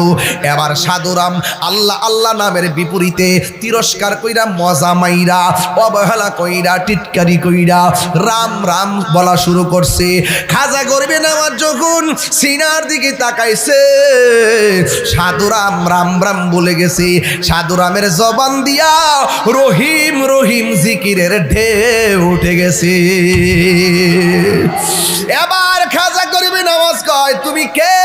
এবার সাধু রাম আল্লাহ আল্লাহ নামের বিপরীতে তিরস্কার কইরা, মজা মাইরা, অবহেলা কইরা, টিটকারি কইরা রাম রাম বলা শুরু করছে। খাজা গরিবে নেওয়ার যখন সিনার দিকে তাকাইছে, সাধু রাম রাম রাম বলে গেছে। সাধু রামের জবান দিয়া রহিম রহিম জিকিরের ঢেউ উঠে গেছে। এবার খাজা গরিবে নামাজ কয়, তুমি কে?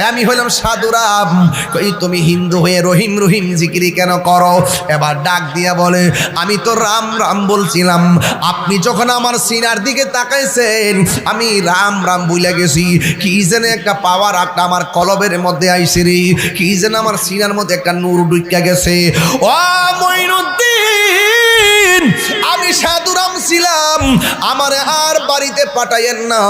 আমি হইলাম সাধু রাম। কই তুমি হিন্দু হয়ে রহিম রহিম জিকিরি কেন করো? এবার ডাক দিয়া বলে, আমি তো রাম রাম বলছিলাম, আপনি যখন আমার সিনার দিকে তাকাইছেন আমি রাম রাম বইলা গেছি। কি যেন একটা পাওয়ার একটা আমার কলবের মধ্যে আইছে রে, কি যেন আমার সিনার মধ্যে একটা নূর ঢুকিয়া গেছে। ও মঈনুদ্দিন, আমি সাধু রাম ছিলাম, আমারে আর বাড়িতে পাঠাইয়েন না,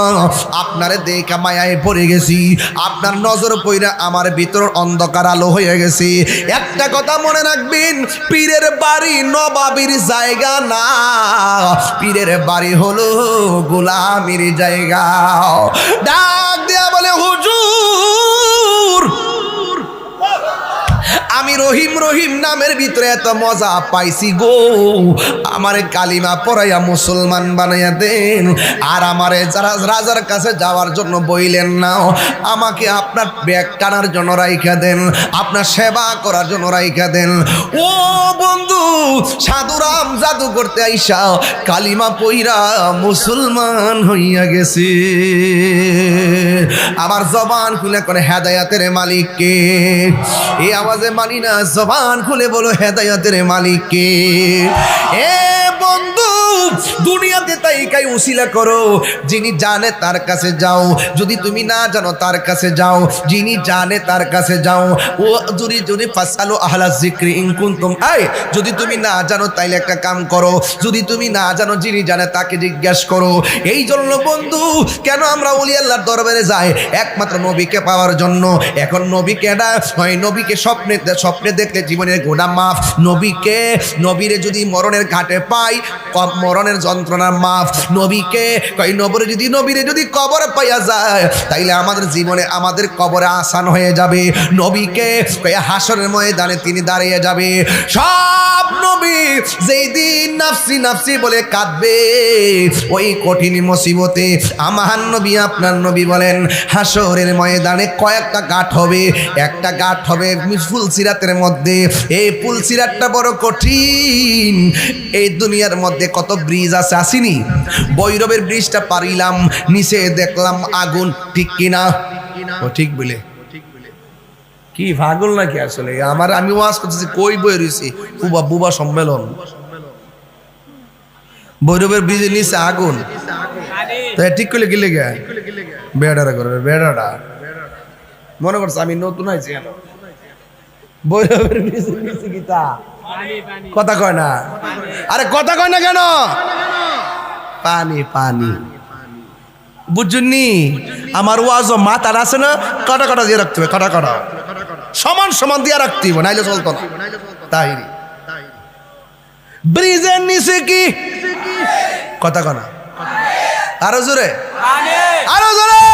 আপনারে দেখা মায়ায় পড়ে গেছি, আপনার নজর পইরা আমার ভিতর অন্ধকার আলো হয়ে গেছে। একটা কথা মনে রাখবেন, পীরের বাড়ি নবাবির জায়গা না, পীরের বাড়ি হলো গোলামির জায়গা। ডাক দেয়া বলে, হুজুর আমি রহিম রহিম নামের ভিতরে এত মজা পাইছি গো, আমারে কালিমা পড়াইয়া মুসলমান বানাইয়া দেন, আর আমারে যারা রাজার কাছে যাওয়ার জন্য বইলেন না, আমাকে আপনার ব্যাগ টানার জন্য রাইখা দেন, আপনার সেবা করার জন্য রাইখা দেন। ও বন্ধু, সাধুরাম জাদু করতে আইসা কালিমা পইরা মুসলমান হইয়া গেছে। আমার জবান খুলে করে হেদায়াতের মালিক কে? এই আওয়াজে মানি না, জবান খুলে বলো হেদায়াতের মালিক কে? এ বন্ধু, দুনিয়াতে তাইকাই উসিলা করো, যিনি জানে তার কাছে যাও, যদি তুমি না জানো তার কাছে যাও, যিনি জানে তার কাছে যাও। ও যদি যদি ফাসালু আহলা যিকরি ইন কুনতুম, আই যদি তুমি না জানো তাইলে একটা কাম করো, যদি তুমি না জানো যিনি জানে তাকে জিজ্ঞাসা করো। এই জন্য বন্ধু, কেন আমরা ওলি আল্লাহর দরবারে যাই? একমাত্র নবীকে পাওয়ার জন্য। এখন নবীকে না হয়, নবীকে স্বপ্নে স্বপ্নে দেখলে জীবনের গুনাহ মাফ, নবীকে নবীরে যদি মরণের ঘাটে পাই মরণের যন্ত্রণা মাফ, নবীকে কই নবীরে যদি কবর পাইয়া যায় তাইলে আমাদের জীবনে আমাদের কবরে আসান হয়ে যাবে। নবীকে কই হাসরের ময়দানে তিনি দাঁড়িয়ে যাবে। সব নবী যেই দিন নাফসি নাফসি বলে কাঁদবে, ওই কঠিন মুসিবতে আমার নবী আপনার নবী বলেন হাসরের ময়দানে কয়েকটা ঘাট হবে। একটা ঘাট হবে ফুলসিরাতের মধ্যে, এই ফুলসিরাতটা বড় কঠিন। এই দুনিয়ার মধ্যে কত ব্রিজ আছে, আসিনি? বৈরবের ব্রিজটা পারিলাম, নিচে দেখলাম আগুন, ঠিক কিনা? ও ঠিক বলে কি পাগল নাকি আসলে? আমি ওয়াজ করতেছি, কই বই রয়েছি বুবা সম্মেলন, বৈরবের ব্রিজের নিচে আগুন, তাই ঠিক করলে গেলে গে বেড়াটা করে বেড়াটা মনে করছে আমি নতুন আইছি। বৈরবের ব্রিজের নিচে গীতা কথা কয় না, আরে কথা কয় না কেন? পানি পানি, বুঝুননি? আমার ওয়াজ মাথার আছে না, কাটা কাটা দিয়ে রাখতে হবে, কাটা কাটা সমান সমান দিয়ে রাখতে হবে, নাইলে চলতো না। তাই ব্রিজের নিচে কি কথা কনা? আরো জোরে, আরো জোরে।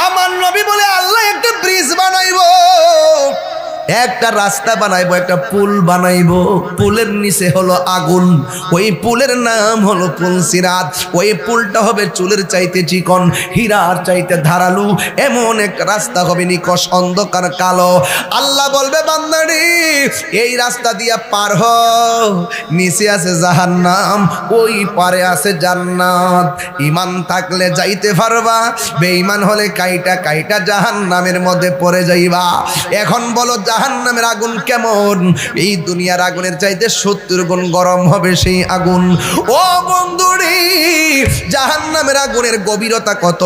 আমার নবী বলে আল্লাহ একটা ব্রিজ বানাইবো, একটা রাস্তা বানাইবো, একটা পুল বানাইবো। পুলের নিচে হলো আগুন, ওই পুলের নাম হলো ফুলসিরাত। ওই পুলটা হবে চুলের চাইতে চিকন, হীরার চাইতে ধারালু, এমন এক রাস্তা হবে নিকশ অন্ধকার কালো। আল্লাহ বলবে বান্দারে এই রাস্তা দিয়া পার হ, নিচে আছে জাহান্নাম, ওই পারে আছে জান্নাত। ঈমান থাকলে যাইতে পারবা, বেঈমান হলে কাইটা কাইটা জাহান্নামের মধ্যে পড়ে যাইবা। এখন বলো জাহান্নামের আগুন কেমন? এই দুনিয়ার আগুনের চাইতে 70 গুণ গরম হবে সেই আগুন। ও বন্ধুরে, জাহান্নামের আগুনের গভীরতা কত,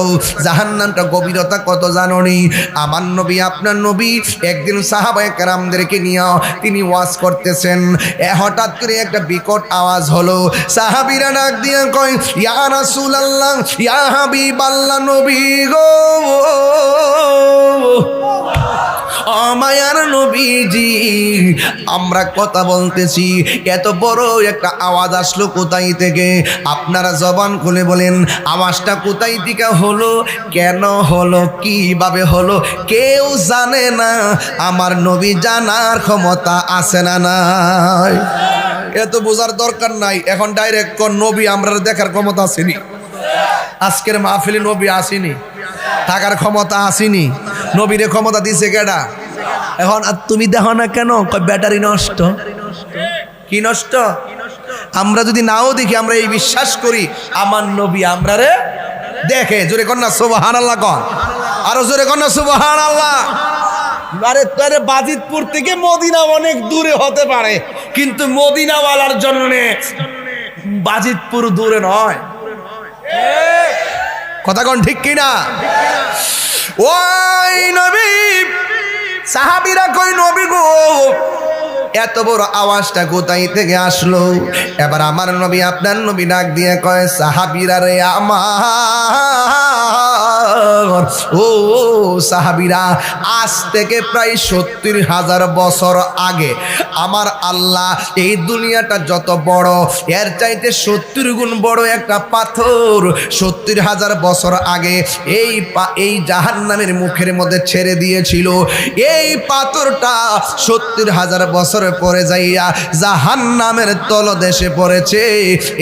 জাহান্নামটা গভীরতা কত জানোনি? আমার নবী আপনার নবী একদিন সাহাবায়ে কেরামদেরকে নিয়ে তিনি ওয়াজ করতেছেন, হঠাৎ করে একটা বিকট আওয়াজ হলো। সাহাবীরা ডাক দিয়ে কয়, ইয়া রাসূলুল্লাহ, ইয়া হাবিবাল্লাহ, নবী গো, ও মায়ার নবীজি আমরা কথা বলতেছি, এত বড় একটা আওয়াজ আসলো কোথায় থেকে? আপনারা জবান খুলে বলেন আওয়াজটা কোথায় থেকে হলো, কেন হলো, কিভাবে হলো? কেউ জানে না। আমার নবী জানার ক্ষমতা আছে না নাই? এত বোঝার দরকার নাই। এখন ডাইরেক্ট কোন নবী আমরা দেখার ক্ষমতা আসেনি? আজকের মাহফিলে নবী আসেনি, থাকার ক্ষমতা আসেনি। নবীরে ক্ষমতা দিছে কেডা? এখন আর তুমি দেখো না কেন? ব্যাটারি নষ্ট। কি নষ্ট? আমরা যদি নাও দেখি, আমরা এই বিশ্বাস করি আমার নবী আমরা রে দেখে। জোরে কন্যা সুবহানাল্লাহ কন, আরো জোরে কন্যা সুবহানাল্লাহ। আরে তারে বাজিতপুর থেকে মদিনা অনেক দূরে হতে পারে, কিন্তু মদিনাওয়ালার জন্য বাজিতপুর দূরে নয়। কথা কোন ঠিক কিনা? ওই নবী সাহাবীরা কই নবী গো এত বড় আওয়াজটা কোথায় থেকে আসলো? এবার আমার নবী আপনার নবী ডাক দিয়ে কয় সাহাবীরা রে আমার, ও সাহাবীরা, আজ থেকে প্রায় 70,000 বছর আগে আমার আল্লাহ এই দুনিয়াটা যত বড়, এর চাইতে 70 গুণ বড় একটা পাথর 70,000 বছর আগে এই জাহান্নামের মুখের মধ্যে ছেড়ে দিয়েছিল। এই পাথরটা 70,000 বছর পরে যাইয়া জাহান্নামের তলদেশে পড়েছে।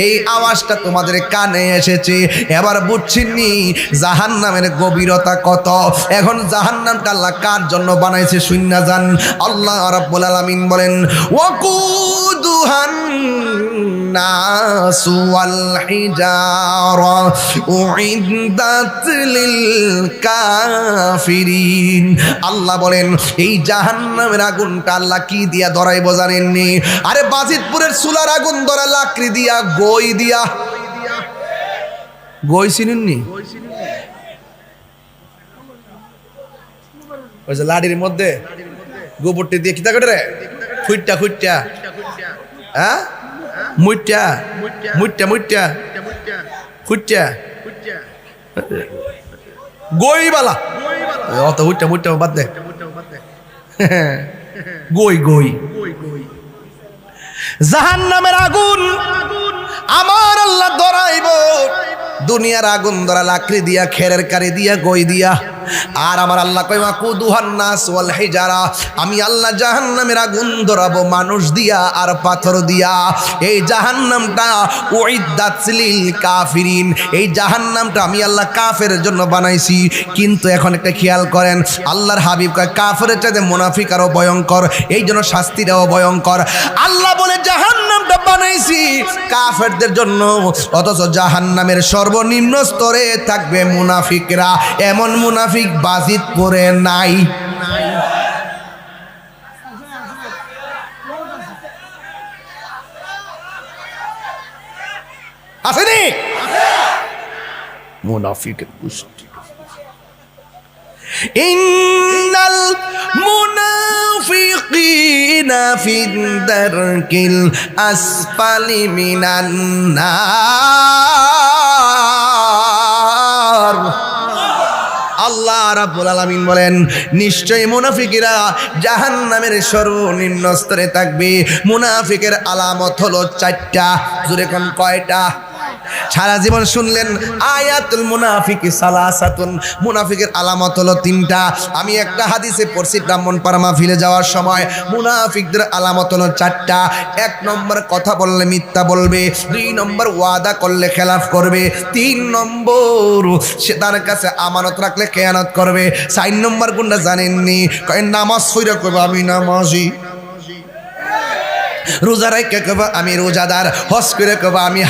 এই আওয়াজটা তোমাদের কানে এসেছে। এবার বুঝছিনি জাহান্নামের গভীরতা কত। এখন জাহান্নামটা আল্লাহ কার জন্য বানাইছে শুননা জান। আল্লাহ রাব্বুল আলামিন বলেন ওয়াকুদুহান নাসু ওয়াল হিজারা উইদ্দাত লিল কাফিরিন। আল্লাহ বলেন এই জাহান্নামের আগুনটা আল্লাহ কি দিয়া ধরাইবো জানেননি? আরে বাজিতপুরের চুলার আগুন ধরা লাকড়ি দিয়া, গই দিয়া। গই চিনেননি? ওই যে লাড়ির মধ্যে গোবরটি দিয়ে কিতা করে রে খুইট্টা খুইট্টা, হ্যাঁ মুইট্টা মুইট্টা মুইট্টা খুইট্টা গইবালা, অত হুইট্টা মুইট্টা বাদ দে। গই গই জাহান্নামের আগুন আমার আল্লাহ ধরাইব। দুনিয়ার আগুন ধরা লাকড়ি দিয়া, খেরের কারি দিয়া, গই দিয়া। আর আমার আল্লাহ কয় ওয়াকুদুহান নাস ওয়াল হিজারা, আমি আল্লাহ জাহান্নামের আগুন ধরাবো মানুষ দিয়া আর পাথর দিয়া। এই জাহান্নামটা উইদ্দাত লিল কাফিরিন, এই জাহান্নামটা আমি আল্লাহ কাফেরের জন্য বানাইছি। কিন্তু এখন একটা খেয়াল করেন, আল্লাহর হাবিব কয় কাফেরের চাইতে মুনাফিক আরো ভয়ঙ্কর, এই জন্য শাস্তিটাও ভয়ঙ্কর। আল্লাহ বলে জাহান্নামটা বানাইছি কাফেরদের জন্য, অথচ জাহান্নামের সর্বনিম্ন স্তরে থাকবে মুনাফিকরা। এমন মুনাফিক বাজিতপুরে নাই। আসেনি মুনাফিকের গোষ্ঠী। ইন্নাল মুনাফিকিনা ফিদ দারকিল আসফালি মিনান নার। আল্লাহ রাব্বুল আলামিন বলেন নিশ্চয়ই মুনাফিকরা জাহান্নামের সর্বনিম্ন স্তরে থাকবে। মুনাফিকের আলামত হলো 4টা। জোরে কোন কয়টা? সারা জীবন শুনলেন আয়াতুল মুনাফিকি সালাসাতুন, মুনাফিকের আলামত হলো 3টা। আমি একটা হাদিসে পড়ছি ব্রাহ্মণপাড়া মাহফিলে যাওয়ার সময়, মুনাফিকদের আলামত হলো 4টা। 1 নম্বর কথা বললে মিথ্যা বলবে, 2 নম্বর ওয়াদা করলে খেলাফ করবে, 3 নম্বর সে তার কাছে আমানত রাখলে খেয়ানত করবে, 4 নম্বর কোনটা জানেননি? কয় নামাজ পড়ে কইবা আমি নামাজি, রোজা রাখে কইবা আমি রোজাদার, হজ করে কইবা আমি